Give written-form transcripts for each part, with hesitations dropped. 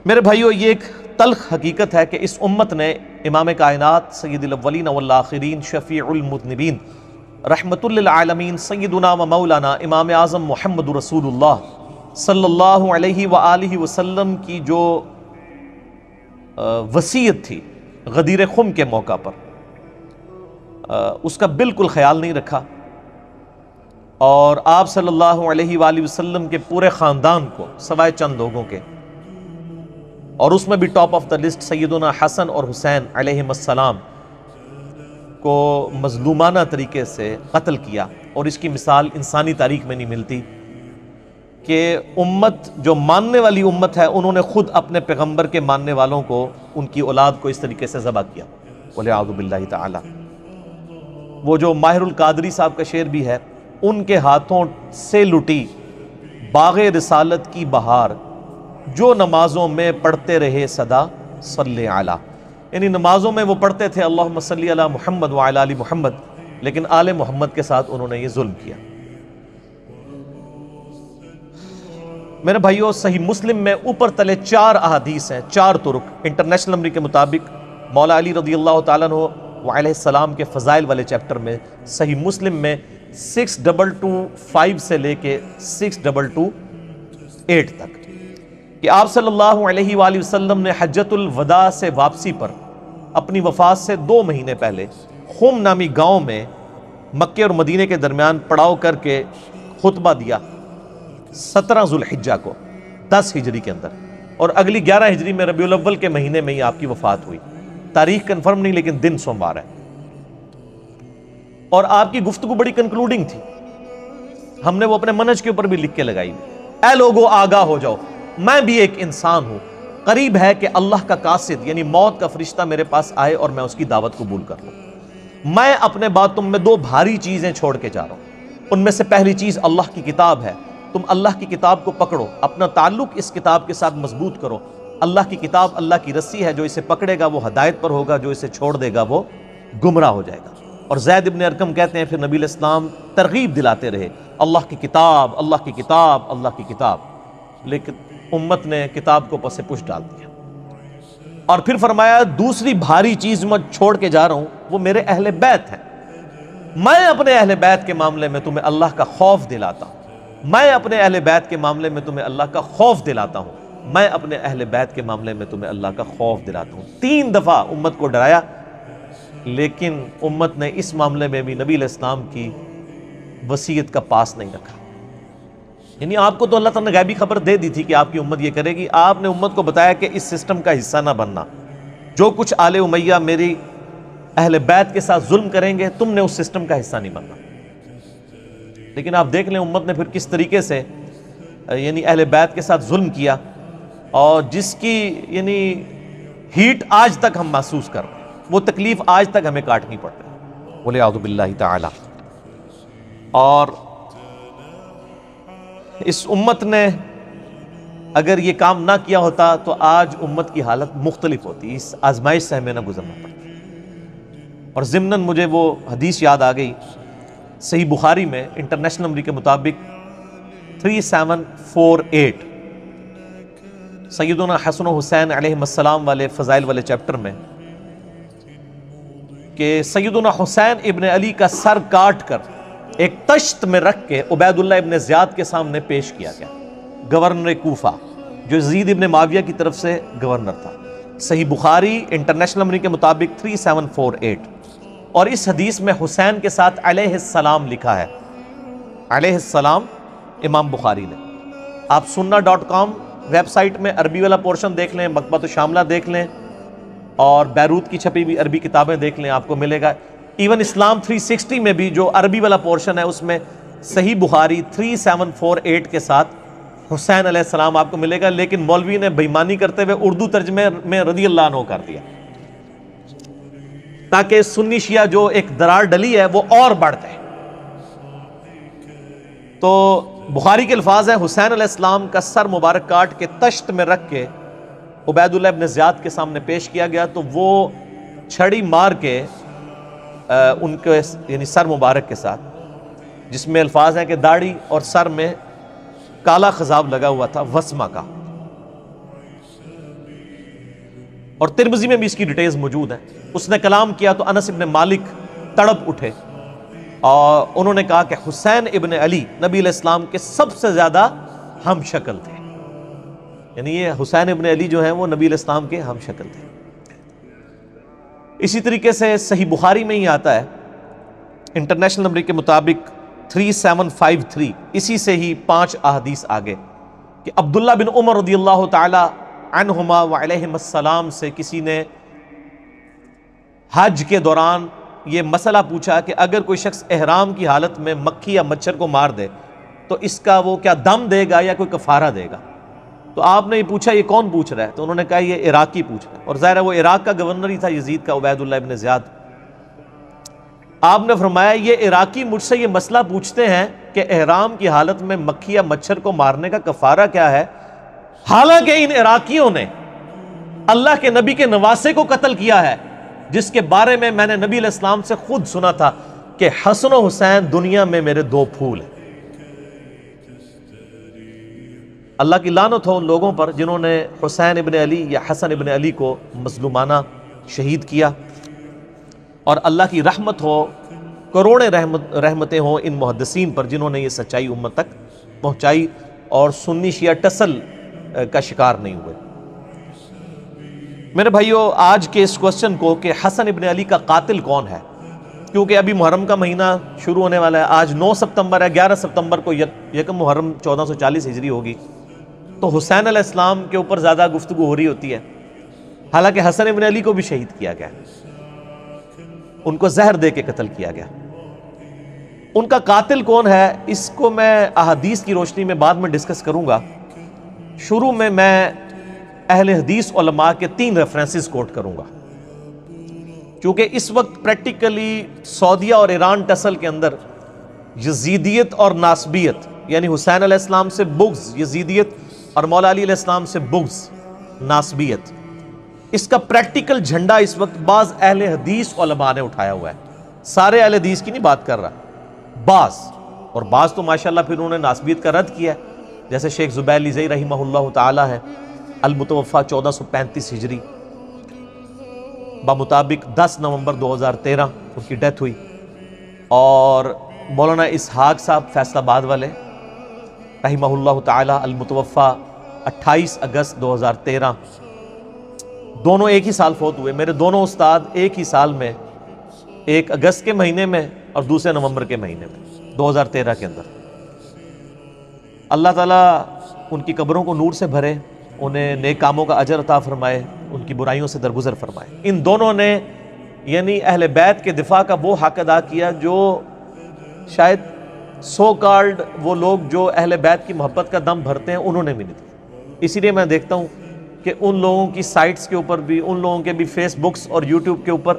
میرے بھائیو، یہ ایک تلخ حقیقت ہے کہ اس امت نے امام کائنات سید الاولین والآخرین شفیع المذنبین رحمت للعالمین سیدنا و مولانا امام اعظم محمد رسول اللہ صلی اللہ علیہ وآلہ وسلم کی جو وصیت تھی غدیر خم کے موقع پر، اس کا بالکل خیال نہیں رکھا، اور آپ صلی اللہ علیہ وآلہ وسلم کے پورے خاندان کو سوائے چند لوگوں کے، اور اس میں بھی ٹاپ آف دا لسٹ سیدنا حسن اور حسین علیہم السلام کو مظلومانہ طریقے سے قتل کیا۔ اور اس کی مثال انسانی تاریخ میں نہیں ملتی کہ امت جو ماننے والی امت ہے، انہوں نے خود اپنے پیغمبر کے ماننے والوں کو، ان کی اولاد کو اس طریقے سے ذبح کیا، والعیاذ باللہ تعالی۔ وہ جو ماہر القادری صاحب کا شعر بھی ہے، ان کے ہاتھوں سے لٹی باغ رسالت کی بہار، جو نمازوں میں پڑھتے رہے صدا صلی علی، یعنی نمازوں میں وہ پڑھتے تھے اللہم صلی علی محمد وعلی آل محمد، لیکن آل محمد کے ساتھ انہوں نے یہ ظلم کیا۔ میرے بھائیو، صحیح مسلم میں اوپر تلے 4 احادیث ہیں، 4 طرق انٹرنیشنل نمبر کے مطابق۔ مولا علی رضی اللہ تعالیٰ عنہ علیہ السلام کے فضائل والے چیپٹر میں صحیح مسلم میں 6225 سے لے کے 6228 تک کہ آپ صلی اللہ علیہ وآلہ وسلم نے حجۃ الوداع سے واپسی پر اپنی وفات سے 2 مہینے پہلے خم نامی گاؤں میں مکے اور مدینے کے درمیان پڑاؤ کر کے خطبہ دیا 17 ذوالحجہ کو 10 ہجری کے اندر، اور اگلی 11 ہجری میں ربیع الاول کے مہینے میں ہی آپ کی وفات ہوئی۔ تاریخ کنفرم نہیں، لیکن دن سوموار ہے، اور آپ کی گفتگو بڑی کنکلوڈنگ تھی۔ ہم نے وہ اپنے منہج کے اوپر بھی لکھ کے لگائی، اے لوگو آگاہ ہو جاؤ، میں بھی ایک انسان ہوں، قریب ہے کہ اللہ کا قاصد یعنی موت کا فرشتہ میرے پاس آئے اور میں اس کی دعوت قبول کر لوں۔ میں اپنے بعد تم میں 2 بھاری چیزیں چھوڑ کے جا رہا ہوں، ان میں سے پہلی چیز اللہ کی کتاب ہے، تم اللہ کی کتاب کو پکڑو، اپنا تعلق اس کتاب کے ساتھ مضبوط کرو۔ اللہ کی کتاب اللہ کی رسی ہے، جو اسے پکڑے گا وہ ہدایت پر ہوگا، جو اسے چھوڑ دے گا وہ گمراہ ہو جائے گا۔ اور زید ابن ارقم کہتے ہیں پھر نبی علیہ السلام ترغیب دلاتے رہے، اللہ کی کتاب، اللہ کی کتاب، اللہ کی کتاب، لیکن امت نے کتاب کو پس پش ڈال دیا۔ اور پھر فرمایا دوسری بھاری چیز میں چھوڑ کے جا رہا ہوں، وہ میرے اہل بیت ہیں۔ میں اپنے اہل بیت کے معاملے میں تمہیں اللہ کا خوف دلاتا ہوں، میں اپنے اہل بیت کے معاملے میں تمہیں اللہ کا خوف دلاتا ہوں، میں اپنے اہل بیت کے معاملے میں تمہیں اللہ کا خوف دلاتا ہوں۔ 3 دفعہ امت کو ڈرایا، لیکن امت نے اس معاملے میں بھی نبی علیہ السلام کی وصیت کا پاس نہیں رکھا۔ یعنی آپ کو تو اللہ تعالیٰ نے غیبی خبر دے دی تھی کہ آپ کی امت یہ کرے گی، آپ نے امت کو بتایا کہ اس سسٹم کا حصہ نہ بننا، جو کچھ آل امیہ میری اہل بیت کے ساتھ ظلم کریں گے تم نے اس سسٹم کا حصہ نہیں بننا۔ لیکن آپ دیکھ لیں امت نے پھر کس طریقے سے یعنی اہل بیت کے ساتھ ظلم کیا، اور جس کی یعنی ہیٹ آج تک ہم محسوس کر رہے ہیں، وہ تکلیف آج تک ہمیں کاٹنی پڑ رہی ہے، والعیاذ باللہ تعالی۔ اور اس امت نے اگر یہ کام نہ کیا ہوتا تو آج امت کی حالت مختلف ہوتی، اس آزمائش سے ہمیں نہ گزرنا پڑتا۔ اور ضمناً مجھے وہ حدیث یاد آ گئی، صحیح بخاری میں انٹرنیشنل نمبر کے مطابق 3748 سیدنا حسن و حسین علیہم السلام والے فضائل والے چیپٹر میں، کہ سیدنا حسین ابن علی کا سر کاٹ کر ایک تشت میں رکھ کے عبید اللہ ابن زیاد کے سامنے پیش کیا گیا، گورنر کوفہ جو یزید ابن معاویہ کی طرف سے گورنر تھا۔ صحیح بخاری انٹرنیشنل نمبر کے مطابق 3748، اور اس حدیث میں حسین کے ساتھ علیہ السلام لکھا ہے، علیہ السلام امام بخاری نے۔ آپ sunna.com ویب سائٹ میں عربی والا پورشن دیکھ لیں، مکتبۃ الشاملہ دیکھ لیں، اور بیروت کی چھپی ہوئی عربی کتابیں دیکھ لیں، آپ کو ملے گا۔ ایون اسلام 360 میں بھی جو عربی والا پورشن ہے، اس میں صحیح بخاری 3748 کے ساتھ حسین علیہ السلام آپ کو ملے گا، لیکن مولوی نے بےایمانی کرتے ہوئے اردو ترجمے میں رضی اللہ عنہ کر دیا، تاکہ سنی شیعہ جو ایک درار ڈلی ہے وہ اور بڑھ جائے۔ تو بخاری کے الفاظ ہیں، حسین علیہ السلام کا سر مبارک کاٹ کے تشت میں رکھ کے عبید اللہ ابن زیاد کے سامنے پیش کیا گیا، تو وہ چھڑی مار کے ان کے یعنی سر مبارک کے ساتھ، جس میں الفاظ ہیں کہ داڑھی اور سر میں کالا خضاب لگا ہوا تھا وسمہ کا، اور ترمذی میں بھی اس کی ڈیٹیلز موجود ہیں. اس نے کلام کیا تو انس ابن مالک تڑپ اٹھے اور انہوں نے کہا کہ حسین ابن علی نبی علیہ السلام کے سب سے زیادہ ہم شکل تھے. یعنی یہ حسین ابن علی جو ہیں وہ نبی علیہ السلام کے ہم شکل تھے. اسی طریقے سے صحیح بخاری میں ہی آتا ہے انٹرنیشنل نمبر کے مطابق 3753, اسی سے ہی 5 احادیث آگے کہ عبداللہ بن عمر رضی اللہ تعالی عنہما وعلیہم السلام سے کسی نے حج کے دوران یہ مسئلہ پوچھا کہ اگر کوئی شخص احرام کی حالت میں مکھی یا مچھر کو مار دے تو اس کا وہ کیا دم دے گا یا کوئی کفارہ دے گا؟ تو آپ نے یہ پوچھا یہ کون پوچھ رہا ہے؟ تو انہوں نے کہا یہ عراقی پوچھ رہا ہے، اور ظاہر ہے وہ عراق کا گورنر ہی تھا یزید کا، عبید اللہ ابن زیاد. آپ نے فرمایا یہ عراقی مجھ سے یہ مسئلہ پوچھتے ہیں کہ احرام کی حالت میں مکھی یا مچھر کو مارنے کا کفارہ کیا ہے، حالانکہ ان عراقیوں نے اللہ کے نبی کے نواسے کو قتل کیا ہے، جس کے بارے میں نے نبی علیہ السلام سے خود سنا تھا کہ حسن و حسین دنیا میں میرے 2 پھول ہیں. اللہ کی لعنت ہو ان لوگوں پر جنہوں نے حسین ابن علی یا حسن ابن علی کو مظلومانہ شہید کیا، اور اللہ کی رحمت ہو، کروڑیں رحمتیں ہوں ان محدثین پر جنہوں نے یہ سچائی امت تک پہنچائی اور سنی شیعہ ٹسل کا شکار نہیں ہوئے. میرے بھائیو، آج کے اس کوسچن کو کہ حسن ابن علی کا قاتل کون ہے، کیونکہ ابھی محرم کا مہینہ شروع ہونے والا ہے، آج 9 ستمبر ہے، 11 ستمبر کو یکم محرم 1440 ہجری ہوگی، تو حسین علیہ السلام کے اوپر زیادہ گفتگو ہو رہی ہوتی ہے، حالانکہ حسن ابن علی کو بھی شہید کیا گیا، ان کو زہر دے کے قتل کیا گیا. ان کا قاتل کون ہے اس کو میں احادیث کی روشنی میں بعد میں ڈسکس کروں گا. شروع میں اہل حدیث علماء کے 3 ریفرنسز کوٹ کروں گا، چونکہ اس وقت پریکٹیکلی سعودیہ اور ایران ٹسل کے اندر یزیدیت اور ناسبیت، یعنی حسین علیہ السلام سے بغض یزیدیت اور مولا علی علیہ السلام سے بغض ناسبیت، اس کا پریکٹیکل جھنڈا اس وقت بعض اہل حدیث علماء نے اٹھایا ہوا ہے. سارے اہل حدیث کی نہیں بات کر رہا، بعض تو ماشاءاللہ پھر انہوں نے ناسبیت کا رد کیا ہے، جیسے شیخ زبیر لیزئی رحمہ اللہ تعالی ہے، المتوفہ 1435 ہجری، بمطابق 10 نومبر 2013 ان کی ڈیتھ ہوئی. اور مولانا اسحاق صاحب فیصل آباد والے رحمہ اللہ تعالی، المتوفہ 28 اگست 2013، دونوں ایک ہی سال فوت ہوئے. میرے دونوں استاد ایک ہی سال میں، ایک اگست کے مہینے میں اور دوسرے نومبر کے مہینے میں 2013 کے اندر. اللہ تعالیٰ ان کی قبروں کو نور سے بھرے، انہیں نیک کاموں کا اجر عطا فرمائے، ان کی برائیوں سے درگزر فرمائے. ان دونوں نے یعنی اہل بیت کے دفاع کا وہ حق ادا کیا جو شاید سو کالڈ وہ لوگ جو اہل بیت کی محبت کا دم بھرتے ہیں انہوں نے بھی نہیں دیا. اسی لیے میں دیکھتا ہوں کہ ان لوگوں کی سائٹس کے اوپر بھی، ان لوگوں کے بھی فیس بکس اور یوٹیوب کے اوپر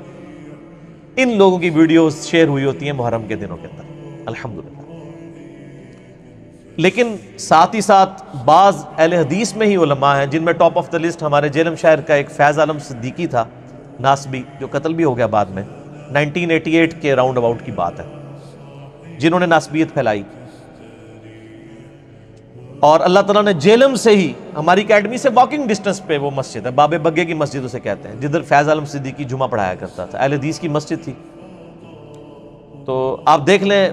ان لوگوں کی ویڈیوز شیئر ہوئی ہوتی ہیں محرم کے دنوں کے اندر، الحمدللہ. لیکن ساتھ ہی ساتھ بعض اہل حدیث میں ہی علماء ہیں جن میں ٹاپ آف دا لسٹ ہمارے جیلم شہر کا ایک فیض عالم صدیقی تھا، ناسبی، جو قتل بھی ہو گیا بعد میں، 1988 کے راؤنڈ اباؤٹ کی بات ہے، جنہوں نے ناسبیت پھیلائی. اور اللہ تعالیٰ نے جیلم سے ہی، ہماری اکیڈمی سے واکنگ ڈسٹنس پہ وہ مسجد ہے، باب بگے کی مسجد اسے کہتے ہیں، جدھر فیض عالم صدیقی جمعہ پڑھایا کرتا تھا، اہل حدیث کی مسجد تھی. تو آپ دیکھ لیں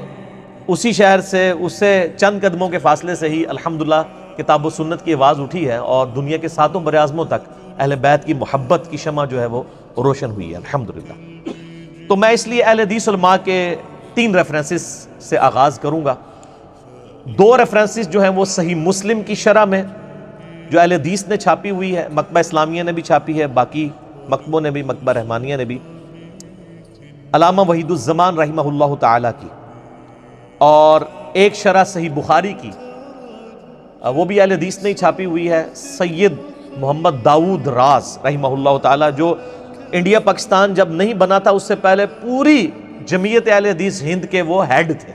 اسی شہر سے، اس سے چند قدموں کے فاصلے سے ہی الحمدللہ کتاب و سنت کی آواز اٹھی ہے، اور دنیا کے 7 بر اعظموں تک اہل بیت کی محبت کی شمع جو ہے وہ روشن ہوئی ہے الحمدللہ. تو میں اس لیے اہل حدیث علماء کے 3 ریفرنسز سے آغاز کروں گا. 2 ریفرنسز جو ہیں وہ صحیح مسلم کی شرح میں جو اہل حدیث نے چھاپی ہوئی ہے، مکتبہ اسلامیہ نے بھی چھاپی ہے، باقی مکتبوں نے بھی، مکتبہ رحمانیہ نے بھی، علامہ وحید الزمان رحمہ اللہ تعالی کی، اور ایک شرح صحیح بخاری کی، وہ بھی اہل حدیث نے چھاپی ہوئی ہے، سید محمد داؤد راز رحمہ اللہ تعالی، جو انڈیا پاکستان جب نہیں بنا تھا اس سے پہلے پوری جمعیت اہل حدیث ہند کے وہ ہیڈ تھے.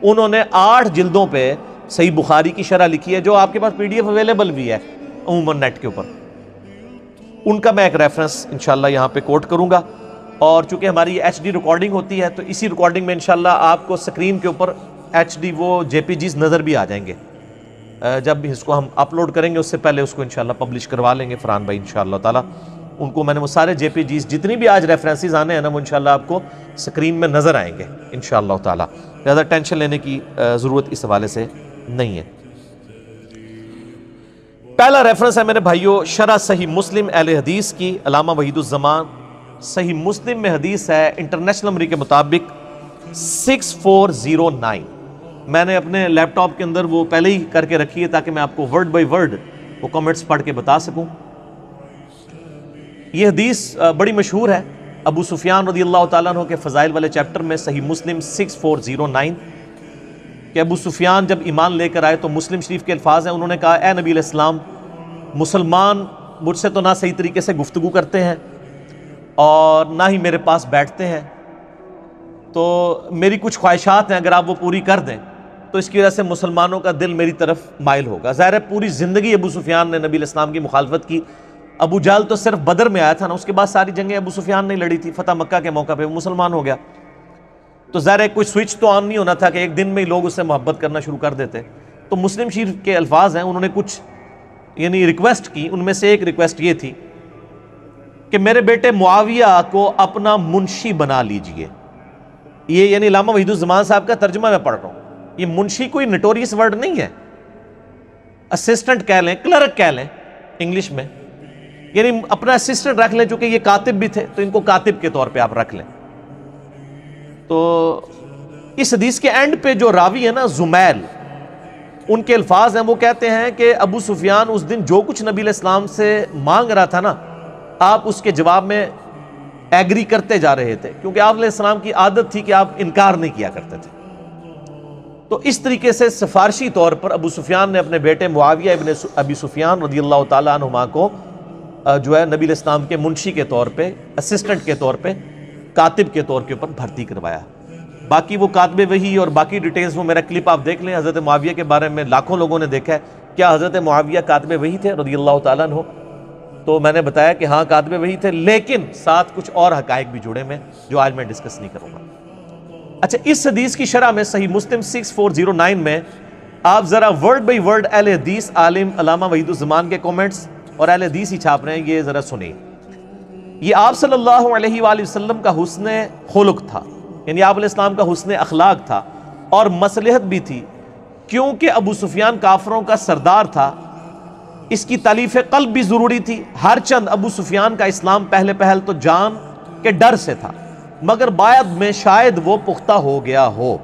انہوں نے 8 جلدوں پہ صحیح بخاری کی شرح لکھی ہے، جو آپ کے پاس PDF اویلیبل بھی ہے عموماً نیٹ کے اوپر. ان کا میں ایک ریفرنس انشاءاللہ یہاں پہ کوٹ کروں گا، اور چونکہ ہماری HD ریکارڈنگ ہوتی ہے تو اسی ریکارڈنگ میں انشاءاللہ آپ کو سکرین کے اوپر HD وہ JPGs نظر بھی آ جائیں گے. جب اس کو ہم اپلوڈ کریں گے اس سے پہلے اس کو انشاءاللہ پبلش کروا لیں گے فرحان بھائی انشاءاللہ تعالی. ان کو میں نے وہ سارے JPGs جتنی بھی آج ریفرنسز آنے ہیں نا وہ انشاءاللہ آپ کو سکرین میں نظر آئیں گے انشاءاللہ تعالی. زیادہ ٹینشن لینے کی ضرورت اس حوالے سے نہیں ہے. پہلا ریفرنس ہے میرے بھائیو شرح صحیح مسلم اہل حدیث کی، علامہ وحید الزمان. صحیح مسلم میں حدیث ہے انٹرنیشنل نمبر کے مطابق 6409. میں نے اپنے لیپ ٹاپ کے اندر وہ پہلے ہی کر کے رکھی ہے تاکہ میں آپ کو ورڈ بائی ورڈ وہ کمنٹس پڑھ کے بتا سکوں. یہ حدیث بڑی مشہور ہے، ابو سفیان رضی اللہ تعالیٰ عنہ کے فضائل والے چیپٹر میں صحیح مسلم 6409 کہ ابو سفیان جب ایمان لے کر آئے تو مسلم شریف کے الفاظ ہیں، انہوں نے کہا اے نبی علیہ السلام، مسلمان مجھ سے تو نہ صحیح طریقے سے گفتگو کرتے ہیں اور نہ ہی میرے پاس بیٹھتے ہیں، تو میری کچھ خواہشات ہیں، اگر آپ وہ پوری کر دیں تو اس کی وجہ سے مسلمانوں کا دل میری طرف مائل ہوگا. ظاہر ہے پوری زندگی ابو سفیان نے نبی علیہ السلام کی مخالفت کی. ابو جہل تو صرف بدر میں آیا تھا نا، اس کے بعد ساری جنگیں ابو سفیان نے لڑی تھی. فتح مکہ کے موقع پہ وہ مسلمان ہو گیا، تو ظاہر ہے کوئی سوئچ تو آن نہیں ہونا تھا کہ ایک دن میں ہی لوگ اس سے محبت کرنا شروع کر دیتے. تو مسلم شریف کے الفاظ ہیں، انہوں نے کچھ یعنی ریکویسٹ کی، ان میں سے ایک ریکویسٹ یہ تھی کہ میرے بیٹے معاویہ کو اپنا منشی بنا لیجئے. یہ یعنی علامہ وحید الزمان صاحب کا ترجمہ میں پڑھ رہا ہوں. یہ منشی کوئی نٹوریس ورڈ نہیں ہے، اسسٹنٹ کہہ لیں، کلرک کہہ لیں انگلش میں، یعنی اپنا اسسٹنٹ رکھ لیں. چونکہ یہ کاتب بھی تھے تو ان کو کاتب کے طور پہ آپ رکھ لیں. تو اس حدیث کے اینڈ پہ جو راوی ہے نا زمیل، ان کے الفاظ ہیں، وہ کہتے ہیں کہ ابو سفیان اس دن جو کچھ نبی علیہ السلام سے مانگ رہا تھا نا، آپ اس کے جواب میں ایگری کرتے جا رہے تھے، کیونکہ آپ علیہ السلام کی عادت تھی کہ آپ انکار نہیں کیا کرتے تھے. تو اس طریقے سے سفارشی طور پر ابو سفیان نے اپنے بیٹے معاویہ ابن ابی سفیان رضی اللہ تعالیٰ عنہما کو جو ہے نبی علیہ السلام کے منشی کے طور پہ، اسسٹنٹ کے طور پہ، کاتب کے طور کے اوپر بھرتی کروایا. باقی وہ کاتب وحی اور باقی ڈیٹیلز وہ میرا کلپ آپ دیکھ لیں. حضرت معاویہ کے بارے میں لاکھوں لوگوں نے دیکھا ہے، کیا حضرت معاویہ کاتب وحی تھے رضی اللہ تعالیٰ عنہ؟ تو میں نے بتایا کہ ہاں کاتب وحی تھے، لیکن ساتھ کچھ اور حقائق بھی جڑے میں جو آج میں ڈسکس نہیں کروں گا. اچھا، اس حدیث کی شرح میں صحیح مسلم 6409 میں آپ ذرا ورڈ بائی ورڈ اہل حدیث عالم علامہ وحید الزمان کے کومنٹس اور اہل حدیث ہی چھاپ رہے ہیں، یہ ذرا سنیں. یہ آپ صلی اللہ علیہ وآلہ وسلم کا حسن خلق تھا، یعنی آپ علیہ السلام کا حسن اخلاق تھا اور مصلحت بھی تھی، کیونکہ ابو سفیان کافروں کا سردار تھا. اس کی تالیف قلب بھی ضروری تھی. ہر چند ابو سفیان کا اسلام پہلے پہل تو جان کے ڈر سے تھا، مگر بعد میں شاید وہ پختہ ہو گیا ہو،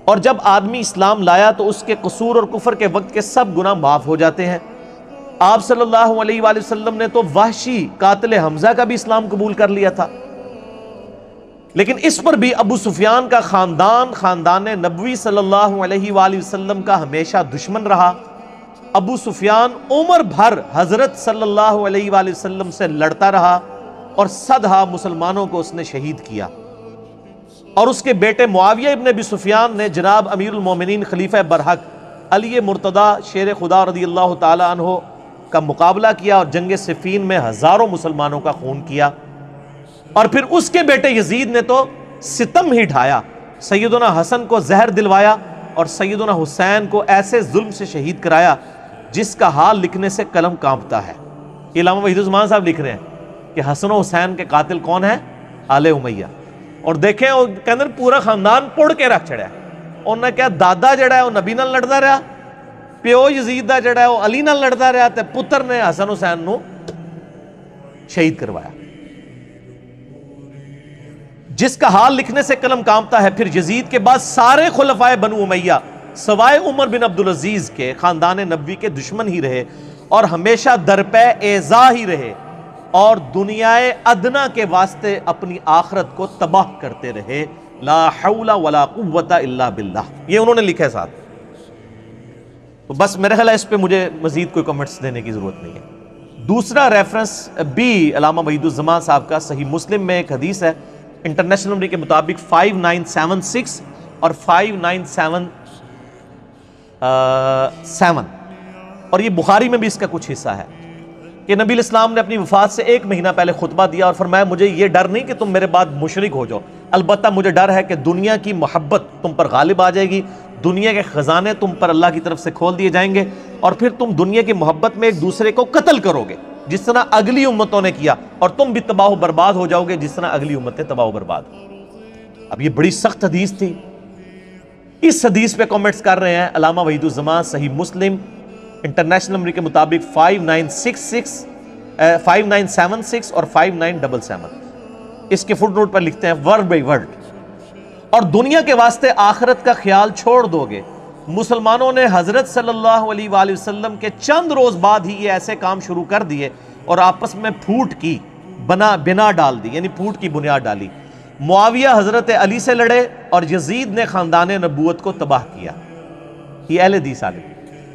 اور جب آدمی اسلام لایا تو اس کے قصور اور کفر کے وقت کے سب گناہ معاف ہو جاتے ہیں. آپ صلی اللہ علیہ وآلہ وسلم نے تو وحشی قاتل حمزہ کا بھی اسلام قبول کر لیا تھا، لیکن اس پر بھی ابو سفیان کا خاندان نبوی صلی اللہ علیہ وآلہ وسلم کا ہمیشہ دشمن رہا. ابو سفیان عمر بھر حضرت صلی اللہ علیہ وآلہ وسلم سے لڑتا رہا اور صدہا مسلمانوں کو اس نے شہید کیا. اور اس کے بیٹے معاویہ ابن ابی سفیان نے جناب امیر المومنین خلیفہ برحق علی مرتضی شیر خدا رضی اللہ تعالی عنہ کا مقابلہ کیا اور جنگ صفین میں ہزاروں مسلمانوں کا خون کیا. اور پھر اس کے بیٹے یزید نے تو ستم ہی ڈھایا، سیدنا حسن کو زہر دلوایا اور سیدنا حسین کو ایسے ظلم سے شہید کرایا جس کا حال لکھنے سے قلم کانپتا ہے. علامہ وحید الزمان صاحب لکھ رہے ہیں کہ حسن و حسین کے قاتل کون ہیں؟ آل امیہ. اور دیکھیں وہ کہندے پورا خاندان پڑ کے رکھ چھڑیا. انہوں نے کہا دادا جڑا ہے وہ نبی نال لڑدا رہا، پیو یزید دا جڑا ہے وہ علی نال لڑدا رہا، تے پتر نے حسن حسین نو شہید کروایا، جس کا حال لکھنے سے قلم کانپتا ہے. پھر یزید کے بعد سارے خلفائے بنو امیہ سوائے عمر بن عبدالعزیز کے خاندان نبوی کے دشمن ہی رہے اور ہمیشہ درپے ایذا ہی رہے، اور دنیا ادنا کے واسطے اپنی آخرت کو تباہ کرتے رہے. لا حول ولا قوت الا باللہ، یہ انہوں نے لکھا ہے ساتھ. تو بس میرے خیال ہے اس پہ مجھے مزید کوئی کمنٹس دینے کی ضرورت نہیں ہے. دوسرا ریفرنس بھی علامہ وحید الزمان صاحب کا صحیح مسلم میں ایک حدیث ہے انٹرنیشنل نمبر کے مطابق 5976 اور 5977، اور یہ بخاری میں بھی اس کا کچھ حصہ ہے کہ نبی علیہ السلام نے اپنی وفات سے 1 مہینہ پہلے خطبہ دیا اور فرمایا مجھے یہ ڈر نہیں کہ تم میرے بعد مشرک ہو جاؤ، البتہ مجھے ڈر ہے کہ دنیا کی محبت تم پر غالب آ جائے گی، دنیا کے خزانے تم پر اللہ کی طرف سے کھول دیے جائیں گے، اور پھر تم دنیا کی محبت میں ایک دوسرے کو قتل کرو گے. جس طرح اگلی امتوں نے کیا، اور تم بھی تباہ و برباد ہو جاؤ گے جس طرح اگلی امتیں تباہ و برباد. اب یہ بڑی سخت حدیث تھی. اس حدیث پہ کامنٹس کر رہے ہیں علامہ وحید الزمان صحیح مسلم انٹرنیشنل نمبر کے مطابق 5976 اور 5977. اس کے فٹ نوٹ پر لکھتے ہیں ورڈ بائی ورڈ: اور دنیا کے واسطے آخرت کا خیال چھوڑ دو گے. مسلمانوں نے حضرت صلی اللہ علیہ وآلہ وسلم کے چند روز بعد ہی یہ ایسے کام شروع کر دیے اور آپس میں پھوٹ کی بنا ڈال دی، یعنی پھوٹ کی بنیاد ڈالی. معاویہ حضرت علی سے لڑے اور یزید نے خاندان نبوت کو تباہ کیا. یہ اہل حدیث آگے.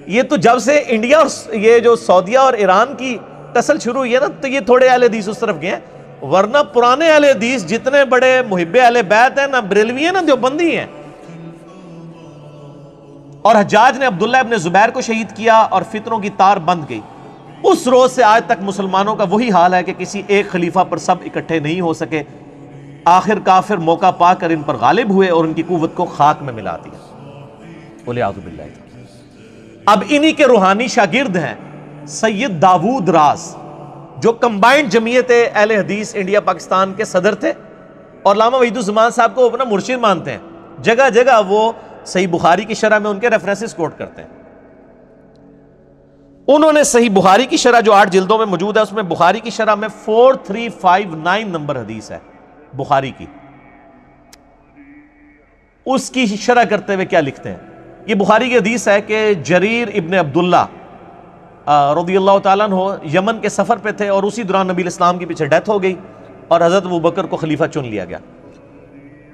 یہ تو جب سے انڈیا اور یہ جو سعودیہ اور ایران کی ٹسل شروع ہوئی ہے نا، تو یہ تھوڑے اہل حدیث اس طرف گئے ہیں، ورنہ پرانے اہل حدیث جتنے بڑے محب اہل بیت ہیں، نہ بریلوی ہیں نہ دیوبندی ہیں. اور حجاج نے عبداللہ ابن زبیر کو شہید کیا اور فتنوں کی تار بند گئی. اس روز سے آج تک مسلمانوں کا وہی حال ہے کہ کسی ایک خلیفہ پر سب اکٹھے نہیں ہو سکے. آخر کافر موقع پا کر ان پر غالب ہوئے اور ان کی قوت کو خاک میں ملا دیا. وَلِعَاذُ بِاللَّهِ. اب انہی کے روحانی شاگرد ہیں سید داود راز، جو کمبائنڈ جمعیت اہل حدیث انڈیا پاکستان کے صدر تھے اور علامہ وحید الزمان صاحب کو اپنا مرشد مانتے ہیں. جگہ جگہ وہ صحیح بخاری کی شرح میں ان کے ریفرنسز کوٹ کرتے ہیں. انہوں نے صحیح بخاری کی شرح جو 8 جلدوں میں موجود ہے، اس میں بخاری کی شرح میں 4359 نمبر حدیث ہے بخاری کی. اس کی شرح کرتے ہوئے کیا لکھتے ہیں؟ یہ بخاری کی حدیث ہے کہ جریر ابن عبداللہ رضی اللہ تعالیٰ عنہ یمن کے سفر پہ تھے اور اسی دوران نبی الاسلام کے پیچھے ڈیتھ ہو گئی اور حضرت ابوبکر کو خلیفہ چن لیا گیا.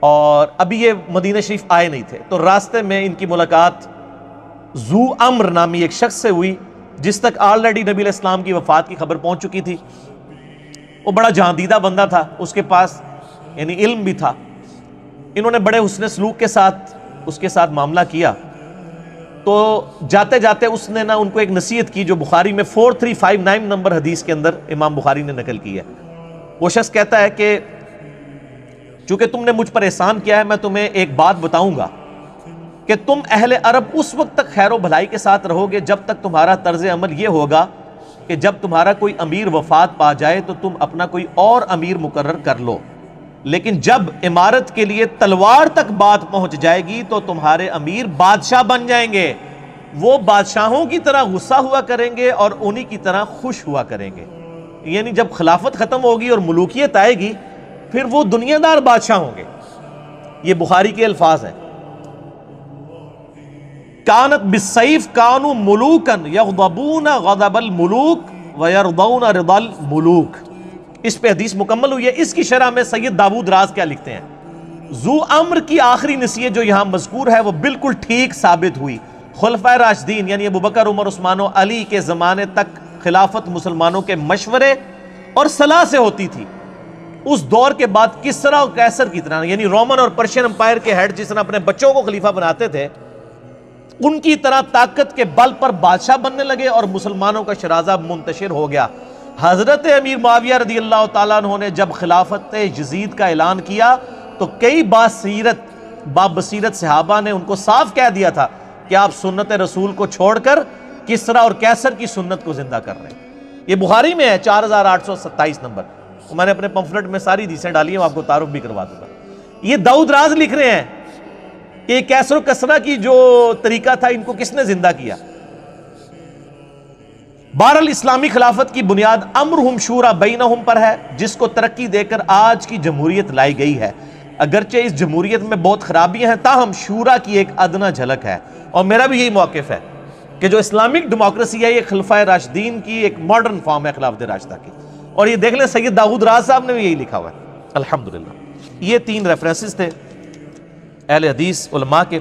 اور ابھی یہ مدینہ شریف آئے نہیں تھے، تو راستے میں ان کی ملاقات ذو امر نامی ایک شخص سے ہوئی جس تک آلریڈی نبی الاسلام کی وفات کی خبر پہنچ چکی تھی. وہ بڑا جہاندیدہ بندہ تھا، اس کے پاس یعنی علم بھی تھا. انہوں نے بڑے حسن سلوک کے ساتھ اس کے ساتھ معاملہ کیا. تو جاتے جاتے اس نے نا ان کو ایک نصیحت کی جو بخاری میں 4359 نمبر حدیث کے اندر امام بخاری نے نقل کی ہے. وہ شخص کہتا ہے کہ چونکہ تم نے مجھ پر احسان کیا ہے، میں تمہیں ایک بات بتاؤں گا کہ تم اہل عرب اس وقت تک خیر و بھلائی کے ساتھ رہو گے جب تک تمہارا طرز عمل یہ ہوگا کہ جب تمہارا کوئی امیر وفات پا جائے تو تم اپنا کوئی اور امیر مقرر کر لو، لیکن جب عمارت کے لیے تلوار تک بات پہنچ جائے گی تو تمہارے امیر بادشاہ بن جائیں گے. وہ بادشاہوں کی طرح غصہ ہوا کریں گے اور انہی کی طرح خوش ہوا کریں گے. یعنی جب خلافت ختم ہوگی اور ملوکیت آئے گی پھر وہ دنیا دار بادشاہ ہوں گے. یہ بخاری کے الفاظ ہیں. کانت بالسیف کانوا ملوکا یغضبون غضب الملوک ویرضون رضا الملوک. اس پہ حدیث مکمل ہوئی ہے. اس کی شرح میں سید داود راز کیا لکھتے ہیں؟ ذو امر کی آخری نصیحت جو یہاں مذکور ہے وہ بالکل ٹھیک ثابت ہوئی. خلفائے راشدین یعنی ابوبکر، عمر، عثمان و علی کے زمانے تک خلافت مسلمانوں کے مشورے اور صلاح سے ہوتی تھی. اس دور کے بعد کسرا اور قیصر کی طرح یعنی رومن اور پرشین امپائر کے ہیڈ جس طرح اپنے بچوں کو خلیفہ بناتے تھے، ان کی طرح طاقت کے بل پر بادشاہ بننے لگے اور مسلمانوں کا شرازہ منتشر ہو گیا. حضرت امیر معاویہ رضی اللہ تعالیٰ عنہ نے جب خلافت یزید کا اعلان کیا تو کئی بابصیرت صحابہ نے ان کو صاف کہہ دیا تھا کہ آپ سنت رسول کو چھوڑ کر کسرا اور قیصر کی سنت کو زندہ کر رہے ہیں. یہ بخاری میں ہے 4827 نمبر. میں نے اپنے پمفلٹ میں ساری حدیثیں ڈالی ہیں، آپ کو تعارف بھی کروا دوں گا. یہ داؤد راز لکھ رہے ہیں کہ قیصر و کسرا کی جو طریقہ تھا ان کو کس نے زندہ کیا. بہرحال اسلامی خلافت کی بنیاد امرہم شورا بینہم پر ہے، جس کو ترقی دے کر آج کی جمہوریت لائی گئی ہے. اگرچہ اس جمہوریت میں بہت خرابیاں ہیں تاہم شورا کی ایک ادنا جھلک ہے. اور میرا بھی یہی موقف ہے کہ جو اسلامک ڈیموکریسی ہے یہ خلفائے راشدین کی ایک ماڈرن فارم ہے خلافت راشدہ کی. اور یہ دیکھ لیں سید داؤد راز صاحب نے بھی یہی لکھا ہوا ہے الحمدللہ. یہ 3 ریفرنسز تھے اہل حدیث علماء کے.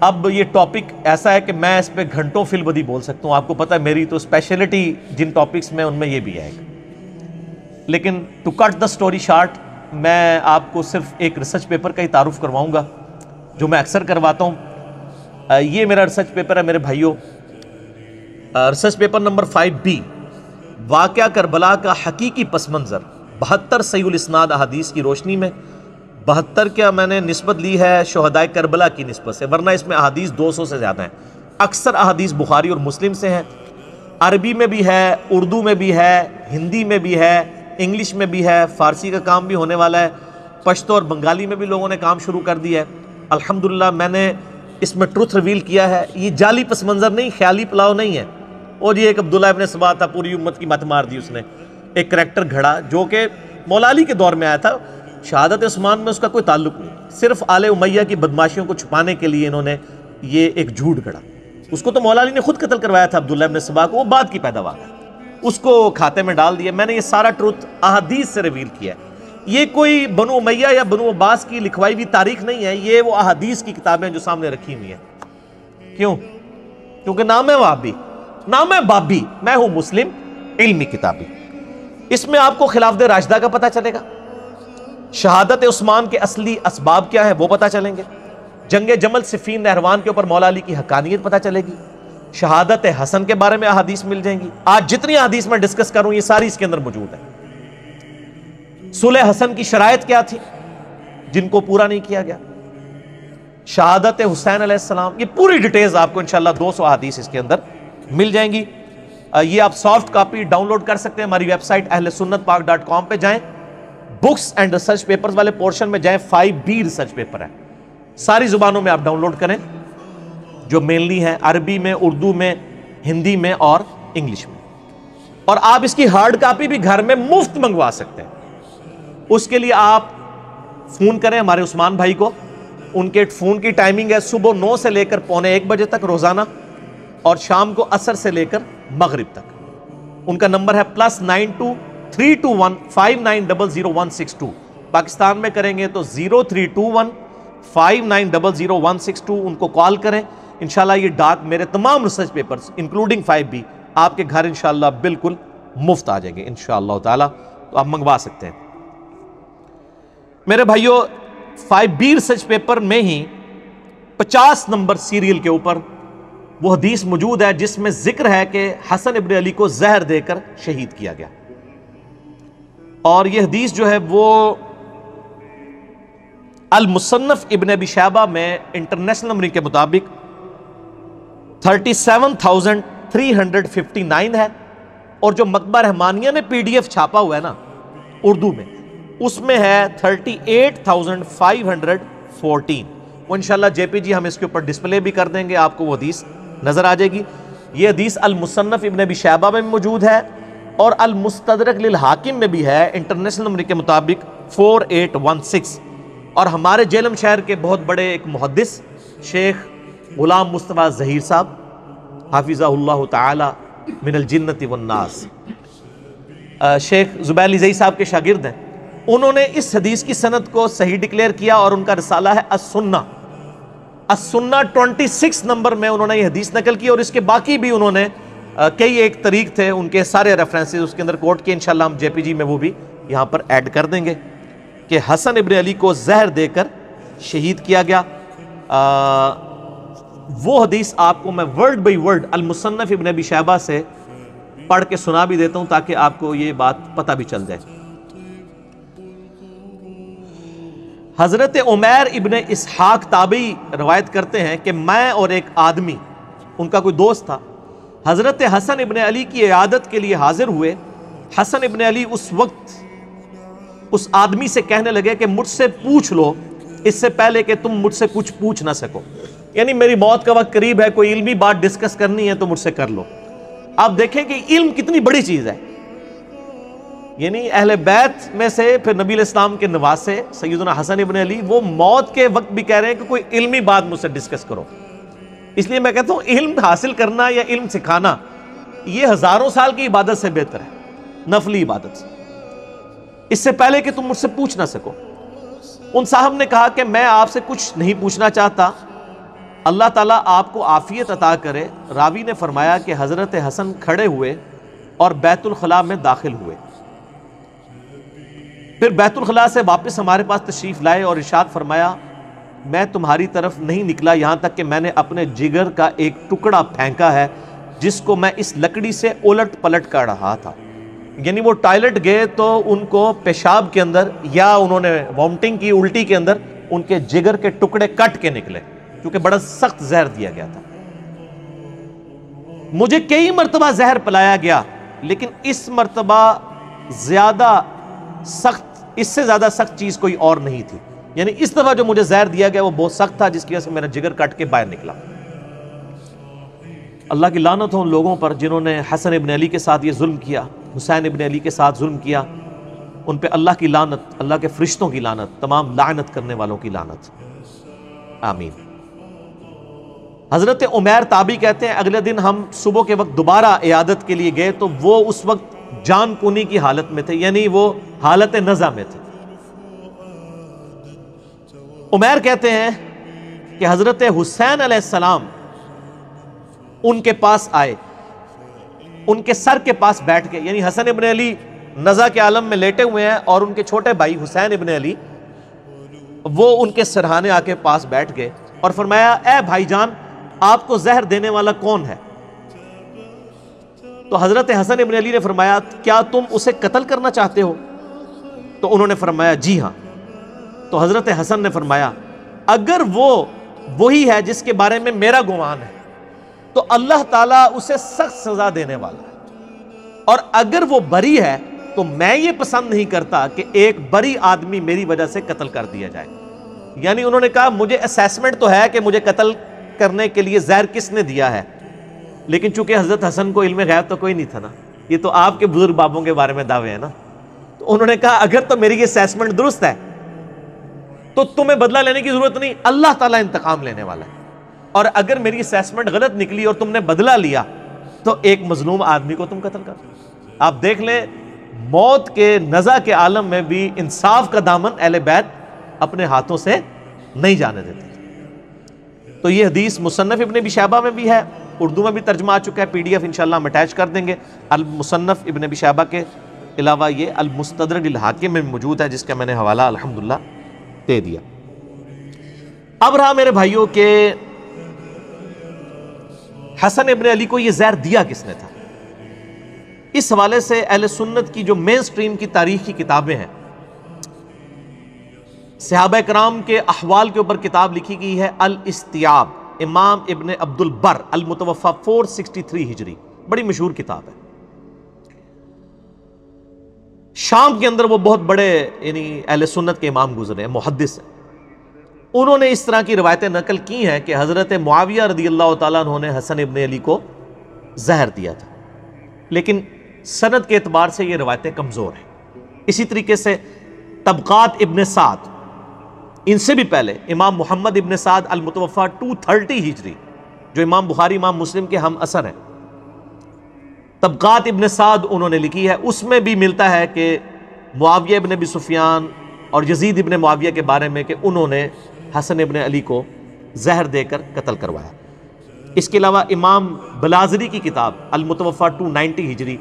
اب یہ ٹاپک ایسا ہے کہ میں اس پہ گھنٹوں فی البدی بول سکتا ہوں. آپ کو پتہ ہے میری تو اسپیشلٹی جن ٹاپکس میں ان میں یہ بھی ہے. لیکن to cut the story short میں آپ کو صرف ایک ریسرچ پیپر کا ہی تعارف کرواؤں گا جو میں اکثر کرواتا ہوں. یہ میرا ریسرچ پیپر ہے میرے بھائیوں. ریسرچ پیپر نمبر 5B، واقعہ کربلا کا حقیقی پس منظر 72 صحیح الاسناد احادیث کی روشنی میں. 72 کیا میں نے نسبت لی ہے شہدائے کربلا کی نسبت سے، ورنہ اس میں احادیث 200 سے زیادہ ہیں. اکثر احادیث بخاری اور مسلم سے ہیں. عربی میں بھی ہے، اردو میں بھی ہے، ہندی میں بھی ہے، انگلش میں بھی ہے، فارسی کا کام بھی ہونے والا ہے، پشتو اور بنگالی میں بھی لوگوں نے کام شروع کر دیا ہے الحمدللہ۔ میں نے اس میں ٹروتھ ریویل کیا ہے، یہ جعلی پس منظر نہیں، خیالی پلاؤ نہیں ہے۔ اور یہ ایک عبداللہ ابن سبا تھا، پوری امت کی مت مار دی اس نے، ایک کریکٹر گھڑا جو کہ مولا علی کے دور میں آیا تھا، شہادت عثمان میں اس کا کوئی تعلق نہیں، صرف آل امیہ کی بدماشیوں کو چھپانے کے لیے انہوں نے یہ ایک جھوٹ گھڑا۔ اس کو تو مولا علی نے خود قتل کروایا تھا عبداللہ ابن سبا کو، وہ بعد کی پیداوار ہے، اس کو کھاتے میں ڈال دیا۔ میں نے یہ سارا ٹروتھ احادیث سے ریویل کیا ہے، یہ کوئی بنو امیہ یا بنو عباس کی لکھوائی ہوئی تاریخ نہیں ہے، یہ وہ احادیث کی کتابیں جو سامنے رکھی ہوئی ہیں۔ کیوں؟ کیونکہ نام ہے وہابی، نام ہے بابی، میں ہوں مسلم علمی کتابی۔ اس میں آپ کو خلافت راشدہ کا پتہ چلے گا، شہادت عثمان کے اصلی اسباب کیا ہے وہ پتہ چلیں گے، جنگ جمل صفین نہروان کے اوپر مولا علی کی حقانیت پتہ چلے گی، شہادت حسن کے بارے میں احادیث مل جائیں گی۔ آج جتنی احادیث میں ڈسکس کروں یہ ساری اس کے اندر موجود ہے۔ صلح حسن کی شرائط کیا تھی جن کو پورا نہیں کیا گیا، شہادت حسین علیہ السلام، یہ پوری ڈیٹیلز آپ کو انشاءاللہ 200 احادیث اس کے اندر مل جائیں گی۔ یہ آپ سافٹ کاپی ڈاؤن لوڈ کر سکتے ہیں ہماری ویب سائٹ ahlsunnatpak.com پہ جائیں، بکس اینڈ ریسرچ پیپرز والے پورشن میں جائیں، 5B ریسرچ پیپر ہے، ساری زبانوں میں آپ ڈاؤن لوڈ کریں جو مینلی ہیں، عربی میں، اردو میں، ہندی میں اور انگلش میں، اور آپ اس کی ہارڈ کاپی بھی گھر میں مفت منگوا سکتے ہیں۔ اس کے لیے آپ فون کریں ہمارے عثمان بھائی کو، ان کے فون کی ٹائمنگ ہے صبح 9 سے لے کر پونے 1 بجے تک روزانہ، اور شام کو عصر سے لے کر مغرب تک۔ ان کا نمبر ہے +92 321 5900 پاکستان میں کریں گے تو 0321 5900 ان کو کال کریں۔ انشاءاللہ یہ ڈاک میرے تمام ریسرچ پیپرز انکلوڈنگ 5B آپ کے گھر انشاءاللہ بالکل مفت آ جائیں گے انشاءاللہ تعالی، تو آپ منگوا سکتے ہیں۔ میرے بھائیو 5B ریسرچ پیپر میں ہی 50 نمبر سیریل کے اوپر وہ حدیث موجود ہے جس میں ذکر ہے کہ حسن ابن علی کو زہر دے کر شہید کیا گیا، اور یہ حدیث جو ہے وہ المصنف ابن ابی شیبہ میں انٹرنیشنل نمبرنگ کے مطابق 37,359 ہے، اور جو مکتبہ رحمانیہ نے PDF چھاپا ہوا ہے نا اردو میں، اس میں ہے 38,514۔ وہ انشاءاللہ JPG ہم اس کے اوپر ڈسپلے بھی کر دیں گے، آپ کو وہ حدیث نظر آ جائے گی۔ یہ حدیث المصنف ابن ابی شیبہ میں موجود ہے، اور المستدرک للحاکم میں بھی ہے انٹرنیشنل نمبر کے مطابق 4816۔ اور ہمارے جیلم شہر کے بہت بڑے ایک محدث شیخ غلام مصطفیٰ ظہیر صاحب حافظہ اللہ تعالی من الجنت والناس، شیخ زبیر علی زئی صاحب کے شاگرد ہیں، انہوں نے اس حدیث کی سند کو صحیح ڈکلیئر کیا، اور ان کا رسالہ ہے السنہ 26 نمبر میں انہوں نے یہ حدیث نقل کی، اور اس کے باقی بھی انہوں نے کئی ایک طریق تھے ان کے سارے ریفرنسز اس کے اندر کوٹ کیے، انشاءاللہ ہم JPG میں وہ بھی یہاں پر ایڈ کر دیں گے کہ حسن ابن علی کو زہر دے کر شہید کیا گیا۔ وہ حدیث آپ کو میں ورڈ بائی ورڈ المصنف ابن ابی شیبہ سے پڑھ کے سنا بھی دیتا ہوں تاکہ آپ کو یہ بات پتہ بھی چل جائے۔ حضرت عمیر ابن اسحاق تابعی روایت کرتے ہیں کہ میں اور ایک آدمی، ان کا کوئی دوست تھا، حضرت حسن ابن علی کی عیادت کے لیے حاضر ہوئے۔ حسن ابن علی اس وقت اس آدمی سے کہنے لگے کہ مجھ سے پوچھ لو اس سے پہلے کہ تم مجھ سے کچھ پوچھ نہ سکو، یعنی میری موت کا وقت قریب ہے، کوئی علمی بات ڈسکس کرنی ہے تو مجھ سے کر لو۔ آپ دیکھیں کہ علم کتنی بڑی چیز ہے، یعنی اہل بیت میں سے پھر نبی علیہ السلام کے نواسے سیدنا حسن ابن علی، وہ موت کے وقت بھی کہہ رہے ہیں کہ کوئی علمی بات مجھ سے ڈسکس کرو۔ اس لیے میں کہتا ہوں علم حاصل کرنا یا علم سکھانا یہ ہزاروں سال کی عبادت سے بہتر ہے، نفلی عبادت سے، اس سے پہلے کہ تم مجھ سے پوچھ نہ سکو۔ ان صاحب نے کہا کہ میں آپ سے کچھ نہیں پوچھنا چاہتا، اللہ تعالیٰ آپ کو عافیت عطا کرے۔ راوی نے فرمایا کہ حضرت حسن کھڑے ہوئے اور بیت الخلاء میں داخل ہوئے، پھر بیت الخلاء سے واپس ہمارے پاس تشریف لائے اور ارشاد فرمایا میں تمہاری طرف نہیں نکلا یہاں تک کہ میں نے اپنے جگر کا ایک ٹکڑا پھینکا ہے جس کو میں اس لکڑی سے الٹ پلٹ کر رہا تھا۔ یعنی وہ ٹائلٹ گئے تو ان کو پیشاب کے اندر یا انہوں نے وامٹنگ کی، الٹی کے اندر ان کے جگر کے ٹکڑے کٹ کے نکلے کیونکہ بڑا سخت زہر دیا گیا تھا۔ مجھے کئی مرتبہ زہر پلایا گیا لیکن اس مرتبہ زیادہ سخت، اس سے زیادہ سخت چیز کوئی اور نہیں تھی. یعنی اس دفعہ جو مجھے زہر دیا گیا وہ بہت سخت تھا، جس کی وجہ سے میرا جگر کٹ کے باہر نکلا. اللہ کی لعنت ہو ان لوگوں پر جنہوں نے حسن ابن علی کے ساتھ یہ ظلم کیا، حسین ابن علی کے ساتھ ظلم کیا. ان پہ اللہ کی لعنت، اللہ کے فرشتوں کی لعنت، تمام لعنت کرنے والوں کی لعنت. آمین. حضرت عمیر تابعی کہتے ہیں اگلے دن ہم صبح کے وقت دوبارہ عیادت کے لیے گئے تو وہ اس وقت جان کنی کی حالت میں تھے، یعنی وہ حالت نزع میں تھے. عمیر کہتے ہیں کہ حضرت حسین علیہ السلام ان کے پاس آئے، ان کے سر کے پاس بیٹھ کے، یعنی حسن ابن علی نزع کے عالم میں لیٹے ہوئے ہیں اور ان کے چھوٹے بھائی حسین ابن علی وہ ان کے سرہانے آ کے پاس بیٹھ گئے اور فرمایا اے بھائی جان آپ کو زہر دینے والا کون ہے؟ تو حضرت حسن ابن علی نے فرمایا کیا تم اسے قتل کرنا چاہتے ہو؟ تو انہوں نے فرمایا جی ہاں. تو حضرت حسن نے فرمایا اگر وہ وہی ہے جس کے بارے میں میرا گمان ہے تو اللہ تعالیٰ اسے سخت سزا دینے والا ہے، اور اگر وہ بری ہے تو میں یہ پسند نہیں کرتا کہ ایک بری آدمی میری وجہ سے قتل کر دیا جائے. یعنی انہوں نے کہا مجھے اسیسمنٹ تو ہے کہ مجھے قتل کرنے کے لیے زہر کس نے دیا ہے، لیکن چونکہ حضرت حسن کو علم غیب تو کوئی نہیں تھا نا، یہ تو آپ کے بزرگ بابوں کے بارے میں دعوے ہیں نا. تو انہوں نے کہا اگر تو میری یہ اسیسمنٹ درست ہے تو تمہیں بدلہ لینے کی ضرورت نہیں، اللہ تعالیٰ انتقام لینے والا ہے. اور اگر میری اسیسمنٹ غلط نکلی اور تم نے بدلہ لیا تو ایک مظلوم آدمی کو تم قتل کر دو. آپ دیکھ لیں موت کے نزع کے عالم میں بھی انصاف کا دامن اہل بیت اپنے ہاتھوں سے نہیں جانے دیتے. تو یہ حدیث مصنف ابن ابی شیبہ میں بھی ہے، اردو میں بھی ترجمہ آ چکا ہے، پی ڈی ایف انشاءاللہ ہم اٹیچ کر دیں گے. المصنف ابن ابی شیبہ کے علاوہ یہ المستدرک الحاکم میں موجود ہے جس کا میں نے حوالہ الحمدللہ دے دیا. اب رہا میرے بھائیوں کہ حسن ابن علی کو یہ زہر دیا کس نے تھا. اس حوالے سے اہل سنت کی جو مین سٹریم کی تاریخ کی کتابیں ہیں، صحابہ کرام کے احوال کے اوپر کتاب لکھی گئی ہے الاستیاب، امام ابن عبد البر المتوفی 463 ہجری، بڑی مشہور کتاب ہے. شام کے اندر وہ بہت بڑے یعنی اہل سنت کے امام گزرے ہیں، محدث ہیں. انہوں نے اس طرح کی روایتیں نقل کی ہیں کہ حضرت معاویہ رضی اللہ تعالیٰ عنہ نے حسن ابن علی کو زہر دیا تھا، لیکن سند کے اعتبار سے یہ روایتیں کمزور ہیں. اسی طریقے سے طبقات ابن سعد، ان سے بھی پہلے امام محمد ابن سعد المتوفی 230 ہجری جو امام بخاری امام مسلم کے ہم اثر ہیں، طبقات ابن سعد انہوں نے لکھی ہے، اس میں بھی ملتا ہے کہ معاویہ ابن ابی سفیان اور یزید ابن معاویہ کے بارے میں کہ انہوں نے حسن ابن علی کو زہر دے کر قتل کروایا. اس کے علاوہ امام بلازری کی کتاب المتوفی 290 ہجری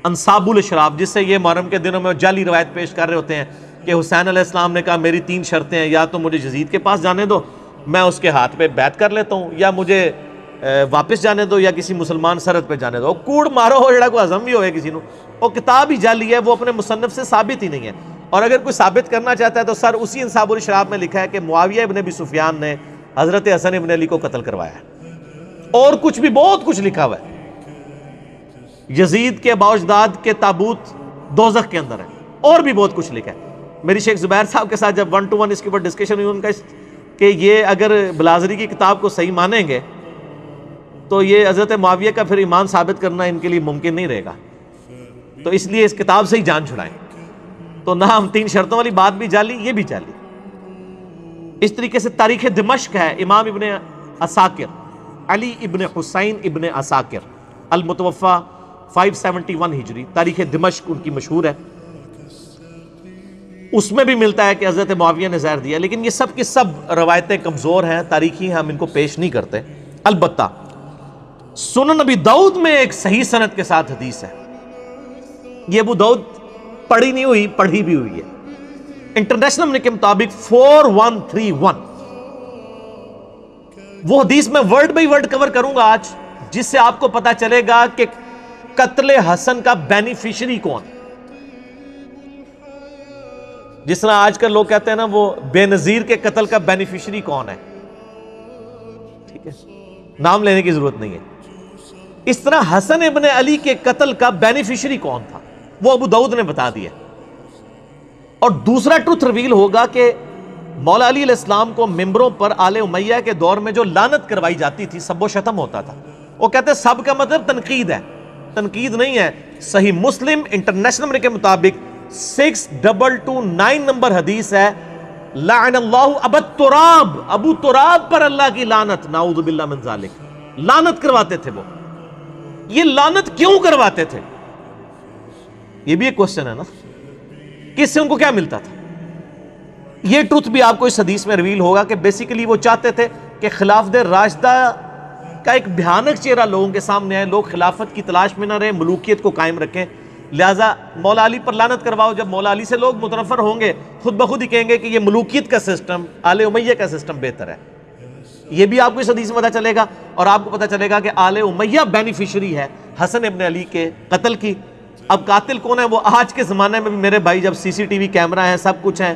انصاب الاشراف، جس سے یہ محرم کے دنوں میں جعلی روایت پیش کر رہے ہوتے ہیں کہ حسین علیہ السلام نے کہا میری 3 شرطیں ہیں، یا تو مجھے یزید کے پاس جانے دو، میں اس کے ہاتھ پہ بیعت کر لیتا ہوں، یا مجھے واپس جانے دو، یا کسی مسلمان سرحد پہ جانے دو. کوڑ مارو ہو جڑا کوئی عزم بھی ہوئے کسی نو، وہ کتاب ہی جعلی ہے، وہ اپنے مصنف سے ثابت ہی نہیں ہے. اور اگر کوئی ثابت کرنا چاہتا ہے تو سر اسی انصاب الاشراف میں لکھا ہے کہ معاویہ ابن ابی سفیان نے حضرت حسن ابن علی کو قتل کروایا ہے. اور کچھ بھی بہت کچھ لکھا ہوا ہے. یزید کے باوجداد کے تابوت دوزخ کے اندر ہے، اور بھی بہت کچھ لکھا ہے. میری شیخ زبیر صاحب کے ساتھ جب 1 to 1 اس کے اوپر ڈسکشن ہوئی، ان کا کہ یہ اگر بلازری کی کتاب کو صحیح مانیں گے تو یہ حضرت معاویہ کا پھر ایمان ثابت کرنا ان کے لیے ممکن نہیں رہے گا، تو اس لیے اس کتاب سے ہی جان چھڑائیں. تو نہ ہم 3 شرطوں والی بات بھی جعلی، یہ بھی جعلی. اس طریقے سے تاریخ دمشق ہے، امام ابن عساکر علی ابن حسین ابن عساکر المتوفی 571 ہجری، تاریخ دمشق ان کی مشہور ہے. اس میں بھی ملتا ہے کہ حضرت معاویہ نے زہر دیا، لیکن یہ سب کی سب روایتیں کمزور ہیں، تاریخی ہیں، ہم ان کو پیش نہیں کرتے. البتہ سنن ابی داؤد میں ایک صحیح سند کے ساتھ حدیث ہے، یہ ابو داؤد پڑھی نہیں ہوئی، پڑھی بھی ہوئی ہے. انٹرنیشنل کے مطابق 4131، وہ حدیث میں ورڈ بائی ورڈ کور کروں گا آج، جس سے آپ کو پتا چلے گا کہ قتل حسن کا بینیفیشری کون. جس طرح آج کل لوگ کہتے ہیں نا وہ بے نظیر کے قتل کا بینیفیشری کون ہے، ٹھیک ہے، نام لینے کی ضرورت نہیں ہے. اس طرح حسن ابن علی کے قتل کا بینیفیشری کون تھا وہ ابو داؤد نے بتا دیا. اور دوسرا ٹروتھ ریویل ہوگا کہ مولا علی علیہ السلام کو ممبروں پر آل امیہ کے دور میں جو لعنت کروائی جاتی تھی، سب و شتم ہوتا تھا، وہ کہتے سب کا مطلب تنقید ہے، تنقید نہیں ہے. صحیح مسلم انٹرنیشنل نمبر کے مطابق 6229 نمبر حدیث ہے، لعن اللہ ابو تراب، ابو تراب پر اللہ کی لعنت، نعوذ باللہ من ذالک. لعنت کرواتے تھے وہ. یہ لعنت کیوں کرواتے تھے؟ یہ بھی ایک کوسچن ہے نا، کس سے ان کو کیا ملتا تھا؟ یہ ٹروتھ بھی آپ کو اس حدیث میں ریویل ہوگا کہ بیسیکلی وہ چاہتے تھے کہ خلافت راشدہ کا ایک بھیانک چہرہ لوگوں کے سامنے آئے، لوگ خلافت کی تلاش میں نہ رہے، ملوکیت کو قائم رکھیں. لہٰذا مولا علی پر لعنت کرواؤ. جب مولا علی سے لوگ متنفر ہوں گے، خود بخود ہی کہیں گے کہ یہ ملوکیت کا سسٹم، آل امیہ کا سسٹم بہتر ہے. یہ بھی آپ کو اس حدیث میں پتہ چلے گا، اور آپ کو پتہ چلے گا کہ آل امیہ بینیفیشری ہے حسن ابن علی کے قتل کی. اب قاتل کون ہے؟ وہ آج کے زمانے میں بھی میرے بھائی جب سی سی ٹی وی کیمرہ ہے، سب کچھ ہے،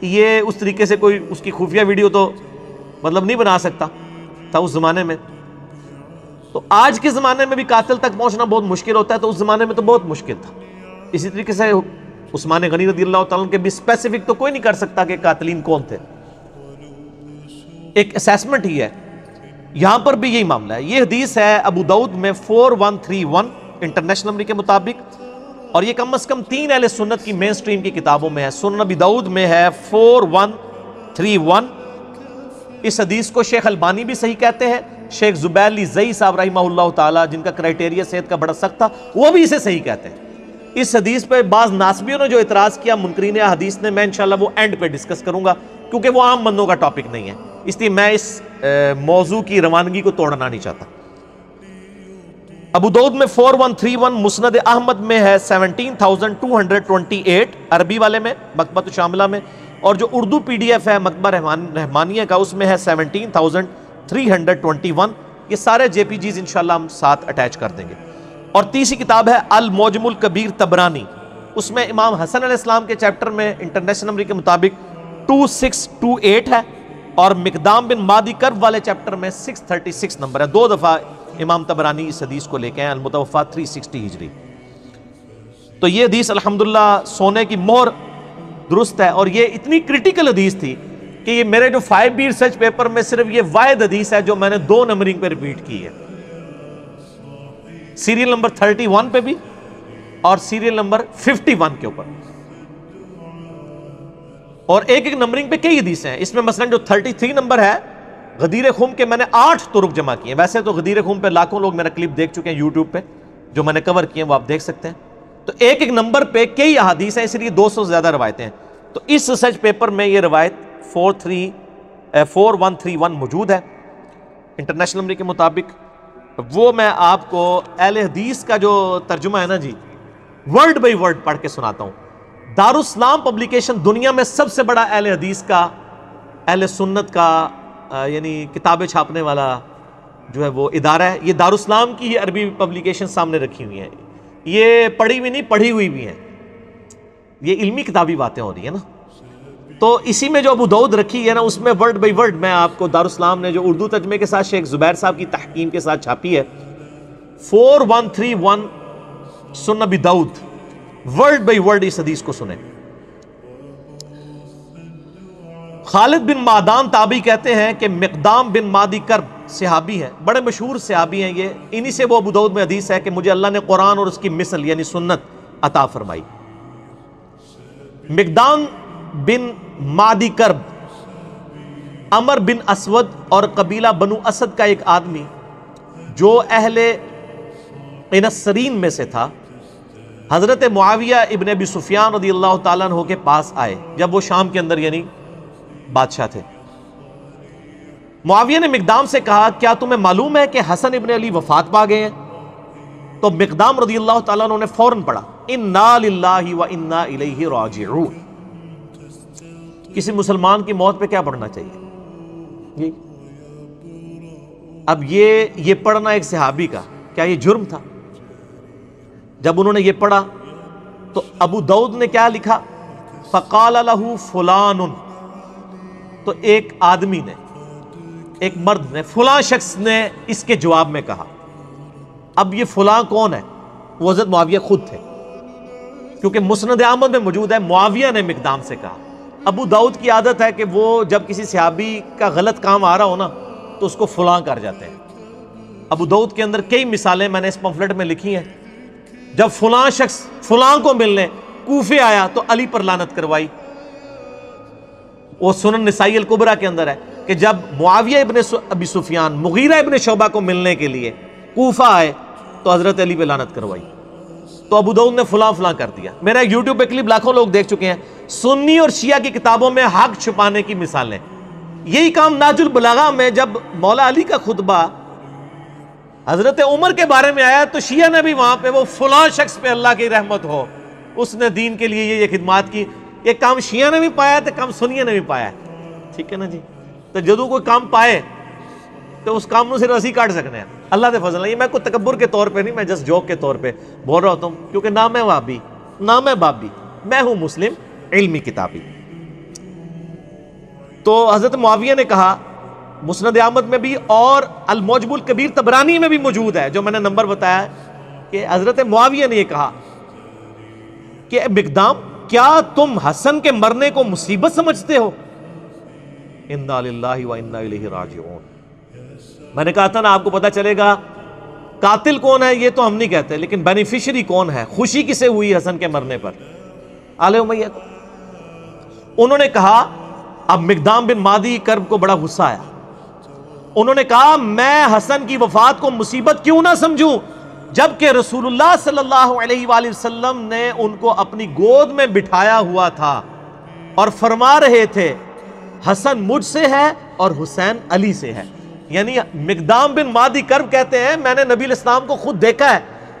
یہ اس طریقے سے کوئی اس کی خفیہ ویڈیو تو مطلب نہیں بنا سکتا تھا اس زمانے میں. تو آج کے زمانے میں بھی قاتل تک پہنچنا بہت مشکل ہوتا ہے، تو اس زمانے میں تو بہت مشکل تھا. اسی طریقے سے عثمان غنی رضی اللہ تعالیٰ عنہ کے بھی اسپیسیفک تو کوئی نہیں کر سکتا کہ قاتلین کون تھے، ایک اسیسمنٹ ہی ہے. یہاں پر بھی یہی معاملہ ہے. یہ حدیث ہے ابو داؤد میں 4131 انٹرنیشنل نمبر کے مطابق، اور یہ کم از کم 3 اہل سنت کی مین سٹریم کی کتابوں میں ہے. سنن ابی داؤد میں ہے 4131. اس حدیث کو شیخ البانی بھی صحیح کہتے ہیں. شیخ زبیر علی زئی صاحب رحمہ اللہ تعالی، جن کا کرائٹیریا صحت کا بڑا سخت تھا، وہ بھی اسے صحیح کہتے ہیں. اس حدیث پہ بعض ناسبیوں نے جو اعتراض کیا منکرین حدیث نے، میں انشاءاللہ وہ اینڈ پہ ڈسکس کروں گا، کیونکہ وہ عام بندوں کا ٹاپک نہیں ہے، اس لیے میں اس موضوع کی روانگی کو توڑنا نہیں چاہتا. ابو داؤد میں 4131، مسند احمد میں ہے 17228 عربی والے میں، مکتبۃ شاملہ میں، اور جو اردو پی ڈی ایف ہے مکتبہ رحمانیہ کا، اس میں ہے 17321. یہ سارے جے پی جیز انشاءاللہ ہم ساتھ اٹیچ کر دیں گے. اور تیسری کتاب ہے المعجم الکبیر طبرانی، اس میں امام حسن علیہ السلام کے چیپٹر میں انٹرنیشنل نمبر کے مطابق 2628 ہے، اور مقدام بن مادی کرب والے چیپٹر میں 636 نمبر ہے. 2 دفعہ امام طبرانی اس حدیث کو لے کے ہیں، المتوفا 360 ہجری. تو یہ حدیث الحمدللہ سونے کی مہر درست ہے، اور یہ اتنی کرٹیکل حدیث تھی کہ یہ میرے جو 5B ریسرچ پیپر میں صرف یہ واحد حدیث ہے جو میں نے 2 نمبرنگ پہ ریپیٹ کی ہے، سیریل نمبر 31 پہ بھی اور سیریل نمبر 51 کے اوپر. اور ایک نمبرنگ پہ کئی حدیث ہیں. اس میں مثلا جو 33 نمبر ہے غدیر خم کے، میں نے 8 طرق جمع کیے ہیں. ویسے تو غدیر خم پہ لاکھوں لوگ میرا کلپ دیکھ چکے ہیں یوٹیوب پہ، جو میں نے کور کیے ہیں وہ آپ دیکھ سکتے ہیں. تو ایک نمبر پہ کئی احادیث ہیں، اس لیے 200 سے زیادہ روایتیں ہیں. تو اس ریسرچ پیپر میں یہ روایت 4131 موجود ہے انٹرنیشنل نمبر کے مطابق. وہ میں آپ کو اہل حدیث کا جو ترجمہ ہے نا جی، ورڈ بائی ورڈ پڑھ کے سناتا ہوں. دارالاسلام پبلیکیشن دنیا میں سب سے بڑا اہل حدیث کا، اہل سنت کا یعنی کتابیں چھاپنے والا جو ہے وہ ادارہ ہے. یہ دارالاسلام کی ہی عربی پبلیکیشن سامنے رکھی ہوئی ہیں. یہ پڑھی ہوئی نہیں، پڑھی ہوئی بھی ہیں. یہ علمی کتابی باتیں ہو رہی ہیں نا. تو اسی میں جو ابو داؤد رکھی ہے نا، اس میں ورڈ بائی ورڈ میں آپ کو دارالاسلام نے جو اردو ترجمے کے ساتھ شیخ زبیر صاحب کی تحقیم کے ساتھ چھاپی ہے، 4131 سنن ابی داؤد، ورڈ بائی ورڈ اس حدیث کو سنیں. خالد بن معدان تابعی کہتے ہیں کہ مقدام بن مادی کرب صحابی ہے، بڑے مشہور صحابی ہیں یہ. انہی سے وہ ابو داؤد میں حدیث ہے کہ مجھے اللہ نے قرآن اور اس کی مثل یعنی سنت عطا فرمائی. مقدام بن مادی کرب عمر بن اسود اور قبیلہ بنو اسد کا ایک آدمی جو اہل انصرین میں سے تھا، حضرت معاویہ ابن ابی سفیان رضی اللہ تعالیٰ عنہ کے پاس آئے جب وہ شام کے اندر یعنی بادشاہ تھے. معاویہ نے مقدام سے کہا کیا تمہیں معلوم ہے کہ حسن ابن علی وفات پا گئے ہیں؟ تو مقدام رضی اللہ تعالیٰ عنہ نے فوراً پڑھا انا للہ و انا الیہ راجعون. کسی مسلمان کی موت پہ کیا پڑھنا چاہیے؟ اب یہ پڑھنا ایک صحابی کا کیا یہ جرم تھا؟ جب انہوں نے یہ پڑھا تو ابو داؤد نے کیا لکھا؟ فقال لہ فلان، تو ایک آدمی نے، ایک مرد نے، فلاں شخص نے اس کے جواب میں کہا اب یہ فلاں کون ہے؟ وہ حضرت معاویہ خود تھے، کیونکہ مسند احمد میں موجود ہے معاویہ نے مقدام سے کہا۔ ابو داؤد کی عادت ہے کہ وہ جب کسی صحابی کا غلط کام آ رہا ہو نا تو اس کو فلاں کر جاتے ہیں۔ ابو داؤد کے اندر کئی مثالیں میں نے اس پمفلٹ میں لکھی ہیں، جب فلاں شخص فلاں کو ملنے کوفے آیا تو علی پر لعنت کروائی۔ وہ سنن نسائی الکبریٰ کے اندر ہے کہ جب معاویہ ابن ابی سفیان مغیرہ ابن شعبہ کو ملنے کے لیے کوفہ آئے تو حضرت علی پہ لعنت کروائی، تو ابو داؤد نے فلاں فلاں کر دیا۔ میرا ایک یوٹیوب پہ کلپ لاکھوں لوگ دیکھ چکے ہیں، سنی اور شیعہ کی کتابوں میں حق چھپانے کی مثالیں۔ یہی کام نہج البلاغہ میں جب مولا علی کا خطبہ حضرت عمر کے بارے میں آیا تو شیعہ نے بھی وہاں پہ وہ فلاں شخص پہ اللہ کی رحمت ہو، اس نے دین کے لیے یہ خدمات کی، یہ کام شیعہ نے بھی پایا ہے تو کام سنیہ نے بھی پایا ہے، ٹھیک ہے نا جی۔ تو جدو کوئی کام پائے تو اس کام سے رسی کاٹ سکنے ہیں، اللہ دے فضل ہے۔ یہ میں کوئی تکبر کے طور پہ نہیں، میں جسٹ جوک کے طور پہ بول رہا ہوتا ہوں، کیونکہ نہ میں وہابی نہ میں بابی، میں ہوں مسلم علمی کتابی۔ تو حضرت معاویہ نے کہا، مسند احمد میں بھی اور المعجم الکبیر طبرانی میں بھی موجود ہے جو میں نے نمبر بتایا ہے، کہ حضرت معاویہ نے یہ کہا کہ مقدام کیا تم حسن کے مرنے کو مصیبت سمجھتے ہو؟ انا للہ و انا الیہ راجعون۔ میں نے کہا تھا نا آپ کو پتا چلے گا قاتل کون ہے یہ تو ہم نہیں کہتے، لیکن بینیفیشری کون ہے، خوشی کسے ہوئی حسن کے مرنے پر؟ آل امیہ کو۔ انہوں نے کہا، اب مقدام بن مادی کرب کو بڑا غصہ آیا، انہوں نے کہا میں حسن کی وفات کو مصیبت کیوں نہ سمجھوں جبکہ رسول اللہ صلی اللہ علیہ وآلہ وسلم نے ان کو اپنی گود میں بٹھایا ہوا تھا اور فرما رہے تھے حسن مجھ سے ہے اور حسین علی سے ہے۔ یعنی مقدام بن مادی کرب کہتے ہیں میں نے نبی الاسلام کو خود دیکھا ہے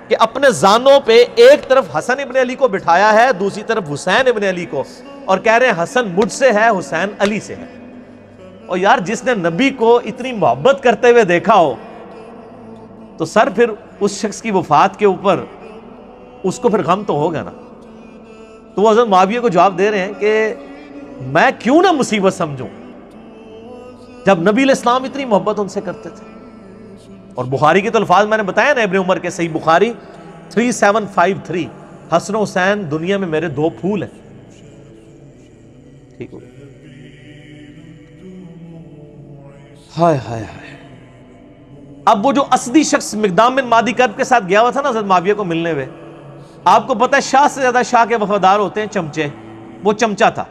کہ اپنے زانوں پہ ایک طرف حسن ابن علی کو بٹھایا ہے، دوسری طرف حسین ابن علی کو، اور کہہ رہے ہیں حسن مجھ سے ہے حسین علی سے ہے۔ اور یار جس نے نبی کو اتنی محبت کرتے ہوئے دیکھا ہو تو سر پھر اس شخص کی وفات کے اوپر اس کو پھر غم تو ہوگا نا۔ تو وہ حضرت معاویہ کو جواب دے رہے ہیں کہ میں کیوں نہ مصیبت سمجھوں جب نبی الاسلام اتنی محبت ان سے کرتے تھے۔ اور بخاری کے تو الفاظ میں نے بتایا نا، ابن عمر کے صحیح بخاری 3753، حسن و حسین دنیا میں میرے دو پھول ہیں، ٹھیک ہو۔ ہائے ہائے ہائے۔ اب وہ جو اسدی شخص مقدام بن مادی کرب کے ساتھ گیا ہوا تھا نا حضرت معاویہ کو ملنے ہوئے، آپ کو پتہ ہے شاہ سے زیادہ شاہ کے وفادار ہوتے ہیں چمچے، وہ چمچا تھا۔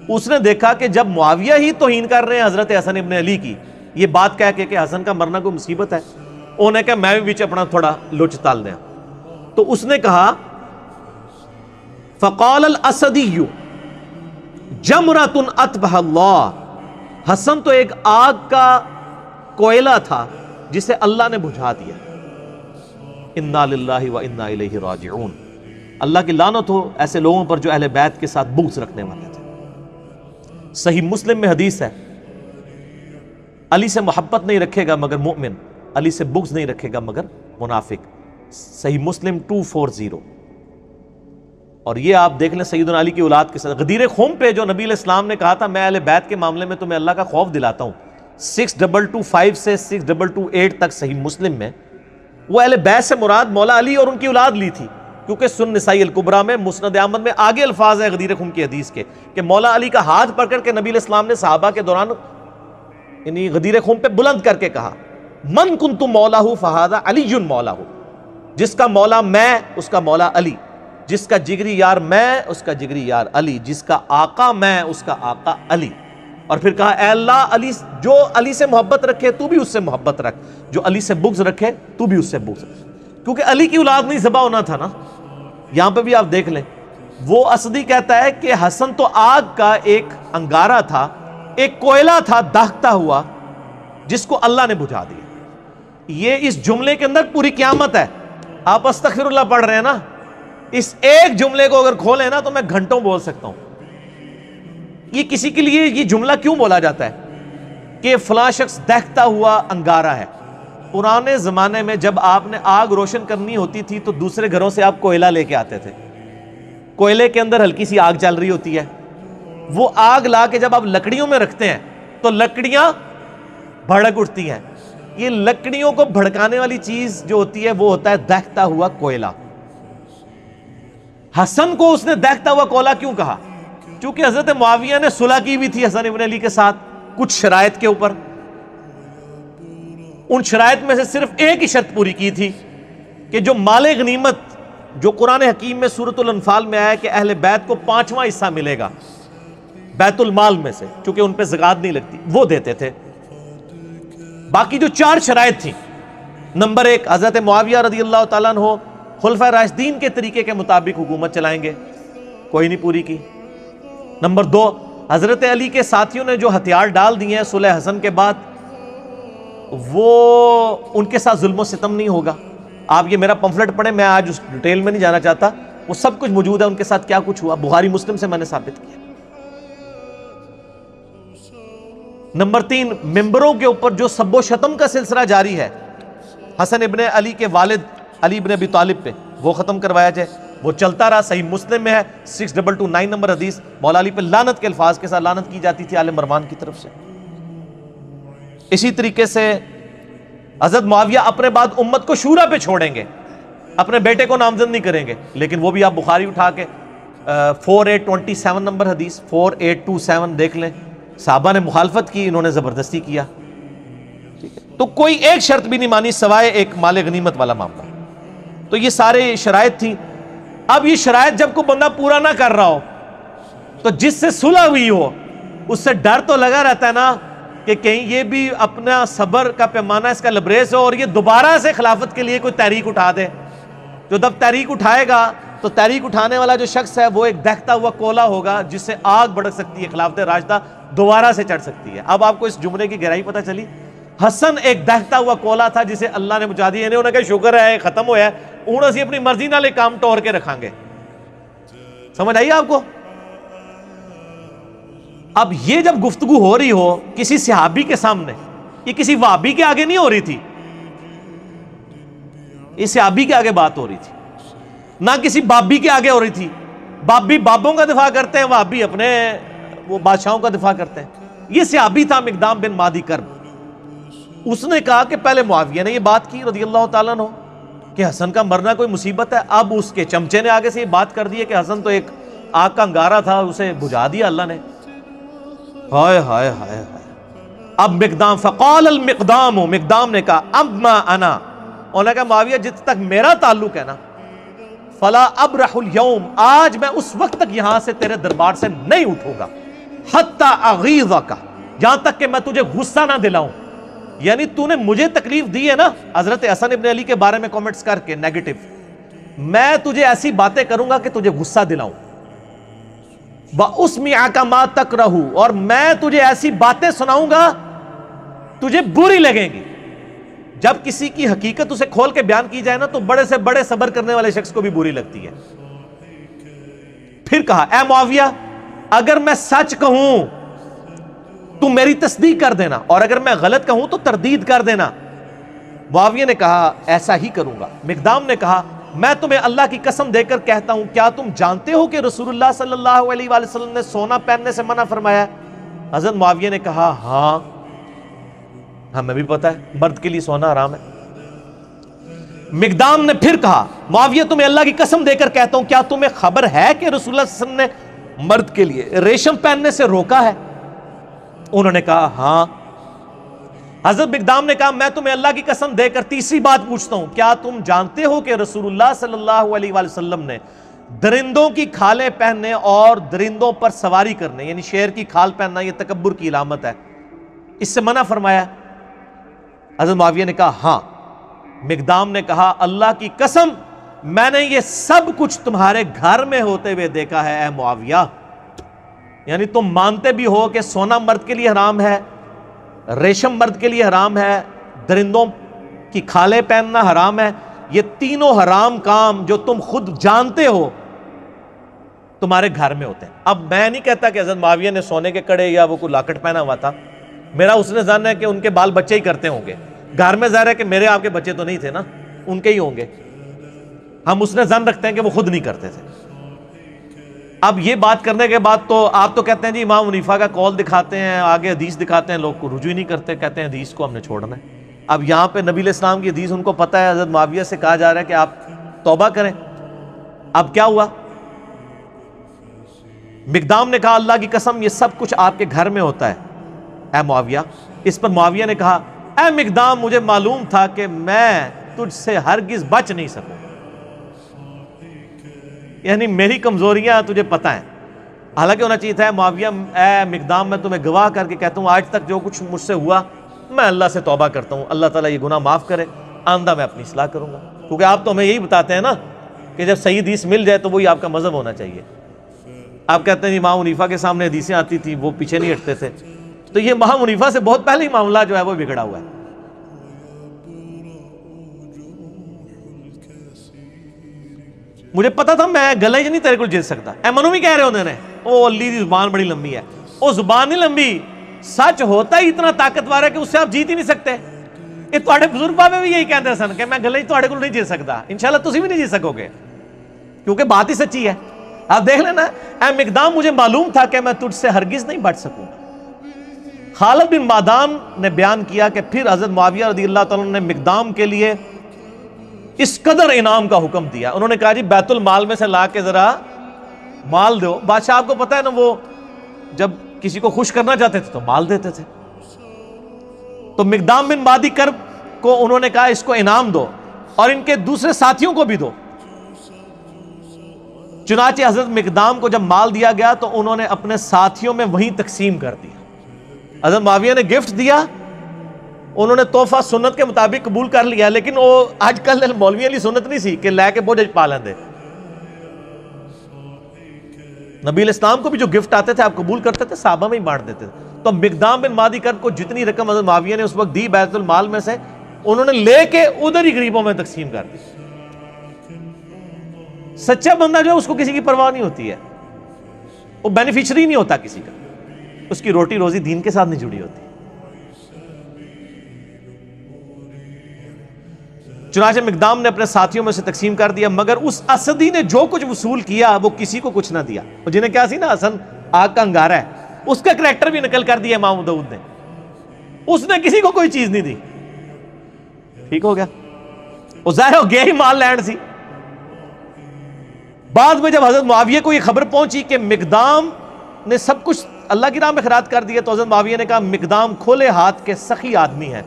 اس نے دیکھا کہ جب معاویہ ہی توہین کر رہے ہیں حضرت حسن ابن علی کی، یہ بات کہہ کے کہ حسن کا مرنا کوئی مصیبت ہے، انہوں نے کہا میں بھی بیچ اپنا تھوڑا لچ تال دیں۔ تو اس نے کہا فقال الاسدی جمرۃ اطبہ اللہ، حسن تو ایک آگ کا کوئلہ تھا جسے اللہ نے بجھا دیا۔ انا للہ و انا الیہ راجعون۔ اللہ کی لعنت ہو ایسے لوگوں پر جو اہل بیت کے ساتھ بغض رکھنے والے تھے۔ صحیح مسلم میں حدیث ہے، علی سے محبت نہیں رکھے گا مگر مومن، علی سے بغض نہیں رکھے گا مگر منافق۔ صحیح مسلم 240۔ اور یہ آپ دیکھ لیں سیدنا علی کی اولاد کے ساتھ غدیر خم پہ جو نبی علیہ السلام نے کہا تھا میں اہل بیت کے معاملے میں تمہیں اللہ کا خوف دلاتا ہوں، 6225 سے 6228 تک صحیح مسلم میں، وہ اہل بیت سے مراد مولا علی اور ان کی اولاد لی تھی، کیونکہ سنن نسائی الکبریٰ میں مسند احمد میں آگے الفاظ ہیں غدیر خم کی حدیث کے کہ مولا علی کا ہاتھ پکڑ کے نبی علیہ السلام نے صحابہ کے دوران یعنی غدیر خم پہ بلند کر کے کہا من کنت مولا فہذا علی مولا، جس کا مولا میں اس کا مولا علی، جس کا جگری یار میں اس کا جگری یار علی، جس کا آقا میں اس کا آقا علی۔ اور پھر کہا اے اللہ علی جو علی سے محبت رکھے تو بھی اس سے محبت رکھ، جو علی سے بغض رکھے تو بھی اس سے بغض رکھ، کیونکہ علی کی اولاد نہیں ذبح ہونا تھا نا۔ یہاں پہ بھی آپ دیکھ لیں وہ اسدی کہتا ہے کہ حسن تو آگ کا ایک انگارہ تھا، ایک کوئلہ تھا دہتا ہوا جس کو اللہ نے بجھا دیا۔ یہ اس جملے کے اندر پوری قیامت ہے۔ آپ استغفر اللہ پڑھ رہے ہیں نا، اس ایک جملے کو اگر کھولیں نا تو میں گھنٹوں بول سکتا ہوں۔ یہ کسی کے لیے یہ جملہ کیوں بولا جاتا ہے کہ فلاں شخص دہتا ہوا انگارہ ہے؟ پرانے زمانے میں جب آپ نے آگ روشن کرنی ہوتی تھی تو دوسرے گھروں سے آپ کوئلہ لے کے آتے تھے، کوئلے کے اندر ہلکی سی آگ چل رہی ہوتی ہے، وہ آگ لا کے جب آپ لکڑیوں میں رکھتے ہیں تو لکڑیاں بھڑک اٹھتی ہیں، یہ لکڑیوں کو بھڑکانے والی چیز جو ہوتی ہے وہ ہوتا ہے دہتا ہوا کوئلہ. حسن کو اس نے دہتا ہوا کوئلہ کیوں کہا؟ چونکہ حضرت معاویہ نے صلح کی بھی تھی حسن ابن علی کے ساتھ کچھ شرائط کے اوپر. ان شرائط میں سے صرف ایک ہی شرط پوری کی تھی کہ جو مال غنیمت جو قرآن حکیم میں سورۃ الانفال میں آیا کہ اہل بیت کو 5واں حصہ ملے گا بیت المال میں سے، چونکہ ان پہ زکوٰۃ نہیں لگتی، وہ دیتے تھے. باقی جو 4 شرائط تھیں، نمبر 1 حضرت معاویہ رضی اللہ تعالیٰ عنہ خلفائے راشدین کے طریقے کے مطابق حکومت چلائیں گے، کوئی نہیں پوری کی. نمبر 2 حضرت علی کے ساتھیوں نے جو ہتھیار ڈال دیے ہیں صلح حسن کے بعد، وہ ان کے ساتھ ظلم و ستم نہیں ہوگا. آپ یہ میرا پمفلٹ پڑھیں، میں آج اس ڈیٹیل میں نہیں جانا چاہتا، وہ سب کچھ موجود ہے ان کے ساتھ کیا کچھ ہوا، بخاری مسلم سے میں نے ثابت کیا. نمبر 3 ممبروں کے اوپر جو سب و شتم کا سلسلہ جاری ہے حسن ابن علی کے والد علی ابن ابی طالب پہ، وہ ختم کروایا جائے. وہ چلتا رہا، صحیح مسلم میں ہے 6229 نمبر حدیث، مولا علی پہ لعنت کے الفاظ کے ساتھ لعنت کی جاتی تھی آل مروان کی طرف سے. اسی طریقے سے حضرت معاویہ اپنے بعد امت کو شورا پہ چھوڑیں گے، اپنے بیٹے کو نامزد نہیں کریں گے. لیکن وہ بھی آپ بخاری اٹھا کے 4827 نمبر حدیث 4827 دیکھ لیں، صحابہ نے مخالفت کی، انہوں نے زبردستی کیا. تو کوئی ایک شرط بھی نہیں مانی سوائے ایک مال غنیمت والا معاملہ. تو یہ سارے شرائط تھیں. اب یہ شرائط جب کوئی بندہ پورا نہ کر رہا ہو تو جس سے صلح ہوئی ہو اس سے ڈر تو لگا رہتا ہے نا کہ کہیں یہ بھی اپنا صبر کا پیمانہ اس کا لبریز ہو اور یہ دوبارہ سے خلافت کے لیے کوئی تحریک اٹھا دے. جو جب تحریک اٹھائے گا تو تحریک اٹھانے والا جو شخص ہے وہ ایک دہتا ہوا کوئلہ ہوگا جس سے آگ بھڑک سکتی ہے، خلافت راشدہ دوبارہ سے چڑھ سکتی ہے. اب آپ کو اس جملے کی گہرائی پتہ چلی. حسن ایک دہتا ہوا کوئلہ تھا جسے اللہ نے بجھا دیا. انہوں نے کہا شکر ہے ختم ہوا ہے، انہوں سے اپنی مرضی نہ لے کام ٹور کے رکھیں گے. سمجھ آئیے آپ کو؟ اب یہ جب گفتگو ہو رہی ہو کسی صحابی کے سامنے، یہ کسی وہابی کے آگے نہیں ہو رہی تھی، یہ صحابی کے آگے بات ہو رہی تھی، نہ کسی بابی کے آگے ہو رہی تھی. بابی بابوں کا دفاع کرتے ہیں، وہابی اپنے وہ بادشاہوں کا دفاع کرتے ہیں. یہ صحابی تھا مقدام بن مادی کرب. اس نے کہا کہ پہلے معاویہ نے یہ بات کی رضی اللہ تعالیٰ عنہ کہ حسن کا مرنا کوئی مصیبت ہے. اب اس کے چمچے نے آگے سے یہ بات کر دی ہے کہ حسن تو ایک آگ کا انگارہ تھا، اسے بجھا دیا اللہ نے. ہائے ہائے ہائے ہائے. اب مقدام فقال المقدام، مقدام نے کہا اما انا، انہوں نے کہا معاویہ جت تک میرا تعلق ہے نا، فلا ابرح اليوم، آج میں اس وقت تک یہاں سے تیرے دربار سے نہیں اٹھوں گا، حتی اغیظک، جہاں تک کہ میں تجھے غصہ نہ دلاؤں. یعنی تو نے مجھے تکلیف دی ہے نا حضرت حسن ابن علی کے بارے میں کومنٹس کر کے نیگیٹو، میں تجھے ایسی باتیں کروں گا کہ تجھے غصہ دلاؤں. وَأُسْمِعَكَ مَا تَكْرَهُ، اور میں تجھے ایسی باتیں سناؤں گا تجھے بری لگیں گی. جب کسی کی حقیقت اسے کھول کے بیان کی جائے نا تو بڑے سے بڑے صبر کرنے والے شخص کو بھی بری لگتی ہے. پھر کہا اے معاویہ اگر میں سچ کہوں تو میری تصدیق کر دینا، اور اگر میں غلط کہوں تو تردید کر دینا. معاویہ نے کہا ایسا ہی کروں گا. مقدام نے کہا میں تمہیں اللہ کی قسم دے کر کہتا ہوں، کیا تم جانتے ہو کہ رسول اللہ صلی اللہ علیہ وآلہ وسلم نے سونا پہننے سے منع فرمایا ہے؟ حضرت معاویہ نے کہا ہاں ہمیں بھی پتا ہے مرد کے لیے سونا حرام ہے. مقدام نے پھر کہا معاویہ تمہیں اللہ کی قسم دے کر کہتا ہوں، کیا تمہیں خبر ہے کہ رسول اللہ صلی اللہ علیہ وسلم نے مرد کے لیے ریشم پہننے سے روکا ہے؟ انہوں نے کہا ہاں. حضرت مقدام نے کہا میں تمہیں اللہ کی قسم دے کر تیسری بات پوچھتا ہوں، کیا تم جانتے ہو کہ رسول اللہ صلی اللہ علیہ وآلہ وسلم نے درندوں کی کھالیں پہننے اور درندوں پر سواری کرنے، یعنی شیر کی کھال پہننا یہ تکبر کی علامت ہے، اس سے منع فرمایا؟ حضرت معاویہ نے کہا ہاں. مقدام نے کہا اللہ کی قسم میں نے یہ سب کچھ تمہارے گھر میں ہوتے ہوئے دیکھا ہے اے معاویہ. یعنی تم مانتے بھی ہو کہ سونا مرد کے لیے حرام ہے، ریشم مرد کے لیے حرام ہے، درندوں کی کھالیں پہننا حرام ہے. یہ تینوں حرام کام جو تم خود جانتے ہو تمہارے گھر میں ہوتے ہیں. اب میں نہیں کہتا کہ حضرت معاویہ نے سونے کے کڑے یا وہ کوئی لاکٹ پہنا ہوا تھا، میرا اس نے ظن ہے کہ ان کے بال بچے ہی کرتے ہوں گے. گھر میں ظاہر ہے کہ میرے آپ کے بچے تو نہیں تھے نا، ان کے ہی ہوں گے. ہم اس نے ظن رکھتے ہیں کہ وہ خود نہیں کرتے تھے. اب یہ بات کرنے کے بعد تو آپ تو کہتے ہیں جی امام حنیفہ کا قول دکھاتے ہیں، آگے حدیث دکھاتے ہیں، لوگ کو رجوع نہیں کرتے، کہتے ہیں حدیث کو ہم نے چھوڑنا ہے. اب یہاں پہ نبی علیہ السلام کی حدیث ان کو پتہ ہے، حضرت معاویہ سے کہا جا رہا ہے کہ آپ توبہ کریں. اب کیا ہوا؟ مقدام نے کہا اللہ کی قسم یہ سب کچھ آپ کے گھر میں ہوتا ہے اے معاویہ. اس پر معاویہ نے کہا اے مقدام مجھے معلوم تھا کہ میں تجھ سے ہرگز بچ نہیں سکوں، یعنی میری کمزوریاں تجھے پتہ ہیں. حالانکہ ہونا چاہیے تھا معاویہ اے مقدام میں تمہیں گواہ کر کے کہتا ہوں آج تک جو کچھ مجھ سے ہوا میں اللہ سے توبہ کرتا ہوں، اللہ تعالیٰ یہ گناہ معاف کرے، آئندہ میں اپنی اصلاح کروں گا. کیونکہ آپ تو ہمیں یہی بتاتے ہیں نا کہ جب صحیح حدیث مل جائے تو وہی آپ کا مذہب ہونا چاہیے. آپ کہتے ہیں امام حنیفہ کے سامنے حدیثیں آتی تھیں وہ پیچھے نہیں ہٹتے تھے، تو یہ امام حنیفہ سے بہت پہلے ہی معاملہ جو ہے وہ بگڑا ہوا ہے. مجھے پتا تھا میں گلے نہیں تیرے کو جیت سکتا. اے منو بھی کہہ رہے ہوندے نے او علی دی زبان بڑی لمبی ہے. او زبان نہیں لمبی، سچ ہوتا ہی اتنا طاقتور ہے کہ اس سے آپ جیت ہی نہیں سکتے. یہ تواڈے بزرگ بابے بھی یہی کہتے سن کہ میں گلے تواڈے کو نہیں جیت سکتا. انشاءاللہ تسی بھی نہیں جیت سکو گے کیونکہ بات ہی سچی ہے. آپ دیکھ لینا اے مقدام مجھے معلوم تھا کہ میں تجھ سے ہرگز نہیں بچ سکوں. خالد بن معدان نے بیان کیا کہ پھر حضرت معاویہ رضی اللہ تعالیٰ نے مقدام کے لیے اس قدر انعام کا حکم دیا. انہوں نے کہا جی بیت المال میں سے لا کے ذرا مال دو. بادشاہ آپ کو پتہ ہے نا وہ جب کسی کو خوش کرنا چاہتے تھے تو مال دیتے تھے. تو مقدام بن مادی کرب کو انہوں نے کہا اس کو انعام دو اور ان کے دوسرے ساتھیوں کو بھی دو. چنانچہ حضرت مقدام کو جب مال دیا گیا تو انہوں نے اپنے ساتھیوں میں وہیں تقسیم کر دیا. حضرت معاویہ نے گفٹ دیا، انہوں نے تحفہ سنت کے مطابق قبول کر لیا، لیکن وہ آج کل مولوی علی سنت نہیں سی کہ لے کے بوجھ پا لیندے. نبی علیہ السلام کو بھی جو گفٹ آتے تھے آپ قبول کرتے تھے، صحابہ میں ہی بانٹ دیتے تھے. تو مقدام بن مادی کرب کو جتنی رقم حضرت معاویہ نے اس وقت دی بیت المال میں سے، انہوں نے لے کے ادھر ہی غریبوں میں تقسیم کر دی. سچا بندہ جو ہے اس کو کسی کی پرواہ نہیں ہوتی ہے، وہ بینیفیشری نہیں ہوتا کسی کا، اس کی روٹی روزی دین کے ساتھ نہیں جڑی ہوتی. چنانچہ مقدام نے اپنے ساتھیوں میں سے تقسیم کر دیا، مگر اس اسدی نے جو کچھ وصول کیا وہ کسی کو کچھ نہ دیا. جنہیں کیا سی نا حسن آگ کا انگارہ ہے، اس کا کریکٹر بھی نقل کر دیا امام ابو داؤد نے. اس نے کسی کو کوئی چیز نہیں دی. ٹھیک ہو گیا، وہ ظاہر ہو گیا ہی مال لینڈ سی. بعد میں جب حضرت معاویہ کو یہ خبر پہنچی کہ مقدام نے سب کچھ اللہ کی راہ میں خیرات کر دیا تو حضرت معاویہ نے کہا مقدام کھلے ہاتھ کے سخی آدمی ہے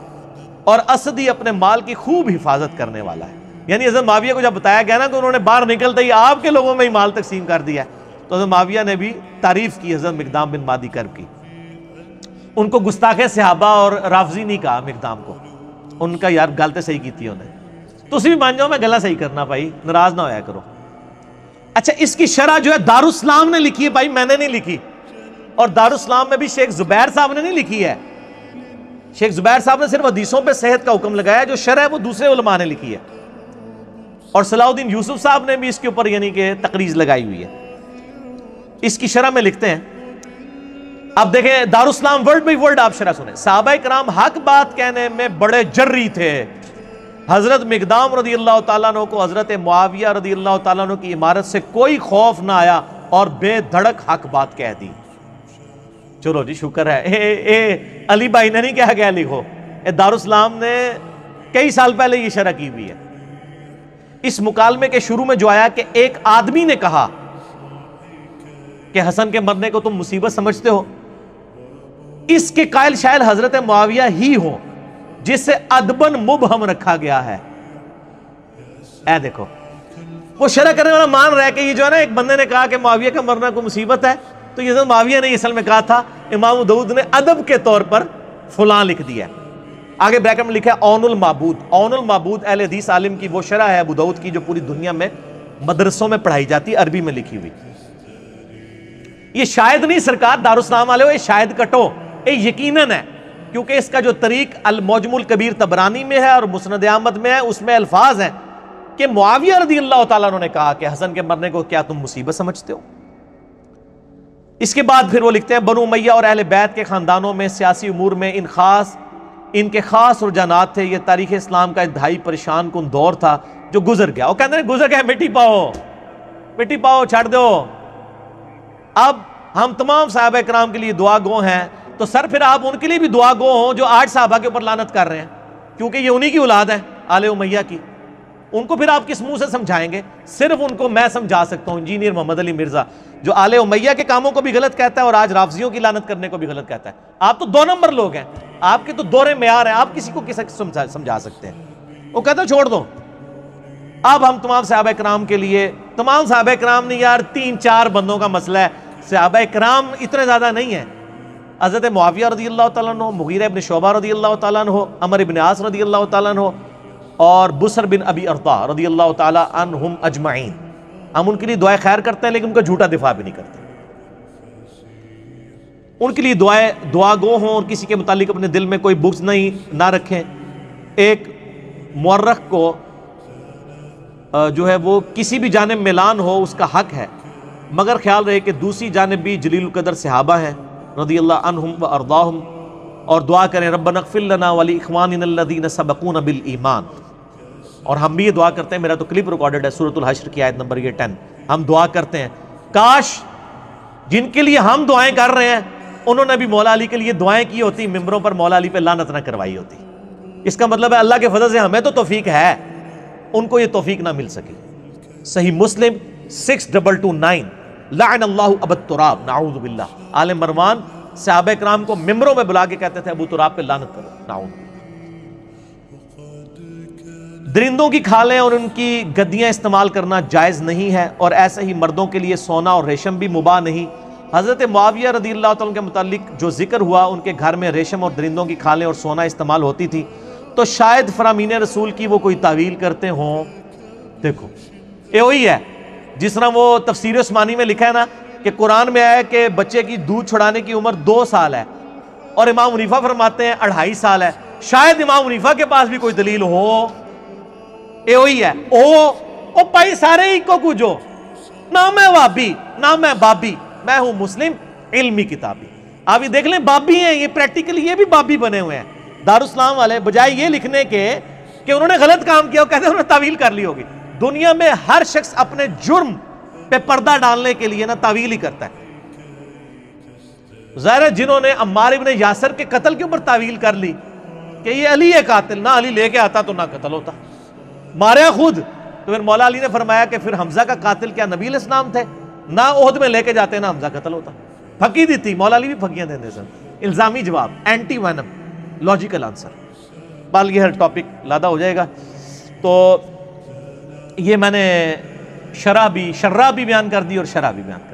اور اسدی اپنے مال کی خوب حفاظت کرنے والا ہے. یعنی حضرت معاویہ کو جب بتایا گیا نا کہ انہوں نے باہر نکلتے ہی آپ کے لوگوں میں ہی مال تقسیم کر دیا تو حضرت معاویہ نے بھی تعریف کی حضرت مقدام بن مادی کرب کی. ان کو گستاخ صحابہ اور رافضی نہیں کہا مقدام کو، ان کا یار گل تے صحیح کیتی انہیں. تسی بھی مان جاؤ میں گلا صحیح کرنا بھائی، ناراض نہ ہویا کرو. اچھا اس کی شرح جو ہے دارالاسلام نے لکھی ہے بھائی، میں نے نہیں لکھی. اور دارالاسلام میں بھی شیخ زبیر صاحب نے نہیں لکھی ہے. شیخ زبیر صاحب نے صرف حدیثوں پہ صحت کا حکم لگایا ہے، جو شرح ہے وہ دوسرے علماء نے لکھی ہے. اور صلاح الدین یوسف صاحب نے بھی اس کے اوپر یعنی کہ تقریض لگائی ہوئی ہے. اس کی شرح میں لکھتے ہیں، اب دیکھیں دارالاسلام ورڈ بائی ورڈ آپ شرح سنیں. صحابہ کرام حق بات کہنے میں بڑے جری تھے. حضرت مقدام رضی اللہ تعالیٰ عنہ کو حضرت معاویہ رضی اللہ تعالیٰ عنہ کی عمارت سے کوئی خوف نہ آیا اور بے دھڑک حق بات کہہ دی. چلو جی شکر ہے. علی بھائی نے نہیں کہا گیا لکھو، دارالاسلام نے کئی سال پہلے یہ شرح کی ہوئی ہے. اس مکالمے کے شروع میں جو آیا کہ ایک آدمی نے کہا کہ حسن کے مرنے کو تم مصیبت سمجھتے ہو، اس کے قائل شاید حضرت معاویہ ہی ہو جس سے ادبن مبہم رکھا گیا ہے. اے دیکھو وہ شرح کرنے والا مان رہا ہے کہ یہ جو ہے نا ایک بندے نے کہا کہ معاویہ کا مرنا کوئی مصیبت ہے، تو یہ حضرت معاویہ نے اصل میں کہا تھا، امام ابو داؤد نے ادب کے طور پر فلاں لکھ دیا. آگے بریکٹ میں لکھا ہے اون المعبود. اون المعبود اہل حدیث عالم کی وہ شرح ہے ابو داؤد کی جو پوری دنیا میں مدرسوں میں پڑھائی جاتی، عربی میں لکھی ہوئی. یہ شاید نہیں سرکار دارالاسلام والے ہو، یہ شاید کٹو، یہ یقیناً ہے، کیونکہ اس کا جو طریق المعجم الکبیر طبرانی میں ہے اور مسند احمد میں ہے، اس میں الفاظ ہیں کہ معاویہ رضی اللہ تعالیٰ عنہ نے کہا کہ حسن کے مرنے کو کیا تم مصیبت سمجھتے ہو. اس کے بعد پھر وہ لکھتے ہیں بنو امیہ اور اہل بیت کے خاندانوں میں سیاسی امور میں ان کے خاص رجحانات تھے. یہ تاریخ اسلام کا انتہائی پریشان کن دور تھا جو گزر گیا. وہ کہتے ہیں گزر گیا، مٹی پاؤ چھاڑ دو. اب ہم تمام صحابہ کرام کے لیے دعا گو ہیں، تو سر پھر آپ ان کے لیے بھی دعا گو ہوں جو آج صحابہ کے اوپر لعنت کر رہے ہیں. کیونکہ یہ انہی کی اولاد ہے آل امیہ کی. ان کو پھر آپ کس منہ سے سمجھائیں گے؟ صرف ان کو میں سمجھا سکتا ہوں، انجینئر محمد علی مرزا، جو آل امیہ کے کاموں کو بھی غلط کہتا ہے اور آج رافضیوں کی لعنت کرنے کو بھی غلط کہتا ہے. آپ تو 2 نمبر لوگ ہیں، آپ کے تو دورے معیار ہیں، آپ کسی کو سمجھا سکتے ہیں؟ وہ کہتا ہے چھوڑ دو. اب ہم تمام صحابہ کرام کے لیے، تمام صحابہ کرام نہیں یار، 3-4 بندوں کا مسئلہ ہے. صحابہ کرام اتنے زیادہ نہیں ہیں. حضرت معاویہ رضی اللہ تعالیٰ عنہ، مغیرہ ابن شعبہ رضی اللہ تعالیٰ عنہ، عمر ابن عاص رضی اللہ تعالیٰ عنہ، اور بسر بن ابی ارطا رضی اللہ تعالیٰ عنہم اجمعین. ہم ان کے لیے دعائیں خیر کرتے ہیں لیکن ان کا جھوٹا دفاع بھی نہیں کرتے. ان کے لیے دعا گو ہوں اور کسی کے متعلق اپنے دل میں کوئی بغض نہ رکھیں. ایک مورخ کو جو ہے وہ کسی بھی جانب میلان ہو اس کا حق ہے، مگر خیال رہے کہ دوسری جانب بھی جلیل القدر صحابہ ہیں رضی اللہ عنہم و ارضاہم، اور دعا کریں ربنا اغفر لنا ولاخواننا الذین سبقونا بالایمان. اور ہم بھی یہ دعا کرتے ہیں، میرا تو کلپ ریکارڈڈ ہے سورۃ الحشر کی آیت نمبر 10. ہم دعا کرتے ہیں کاش جن کے لیے ہم دعائیں کر رہے ہیں انہوں نے بھی مولا علی کے لیے دعائیں کی ہوتی، ممبروں پر مولا علی پہ لعنت نہ کروائی ہوتی. اس کا مطلب ہے اللہ کے فضل سے ہمیں تو توفیق ہے، ان کو یہ توفیق نہ مل سکی. صحیح مسلم 6229 لعن اللہ ابا التراب نعوذ باللہ. آل مروان صحابہ کرام کو ممبروں میں بلا کے کہتے تھے ابو تراب پہ لعنت کرو، نعوذ. درندوں کی کھالیں اور ان کی گدیاں استعمال کرنا جائز نہیں ہے، اور ایسے ہی مردوں کے لیے سونا اور ریشم بھی مباح نہیں. حضرت معاویہ رضی اللہ تعالیٰ کے متعلق جو ذکر ہوا، ان کے گھر میں ریشم اور درندوں کی کھالیں اور سونا استعمال ہوتی تھی، تو شاید فرامین رسول کی وہ کوئی تعویل کرتے ہوں. دیکھو یہ وہی ہے جس طرح وہ تفسیر عثمانی میں لکھا ہے نا کہ قرآن میں آیا کہ بچے کی دودھ چھڑانے کی عمر 2 سال ہے، اور امام حنیفہ فرماتے ہیں 2.5 سال ہے. شاید امام حنیفہ کے پاس بھی کوئی دلیل ہو. یہ وہی ہے او پائی سارے ہی کو کچھو، نہ میں وابی نہ میں بابی، میں ہوں مسلم علمی کتابی. آپ یہ دیکھ لیں بابی ہیں، یہ پریکٹیکلی یہ بھی بابی بنے ہوئے ہیں. دارالاسلام والے بجائے یہ لکھنے کے کہ انہوں نے غلط کام کیا، وہ کہتے ہیں انہوں نے تعویل کر لی ہوگی. دنیا میں ہر شخص اپنے جرم پہ پردہ ڈالنے کے لیے نا تعویل ہی کرتا ہے. ظاہر ہے جنہوں نے عمار ابن یاسر کے قتل کے اوپر تعویل کر لی کہ یہ علی ہے قاتل، نہ علی لے کے آتا تو نہ قتل ہوتا، ماریا خود. تو پھر مولا علی نے فرمایا کہ پھر حمزہ کا قاتل کیا نبی علیہ السلام تھے؟ نہ عہد میں لے کے جاتے نہ حمزہ قتل ہوتا. پھکی دی تھی، مولا علی بھی پھکیاں دیتے سن. الزامی جواب، اینٹی وینم، لاجیکل آنسر. بال یہ ہر ٹاپک لادا ہو جائے گا. تو یہ میں نے شرح بھی بیان کر دی اور شرح بھی بیان کر دی.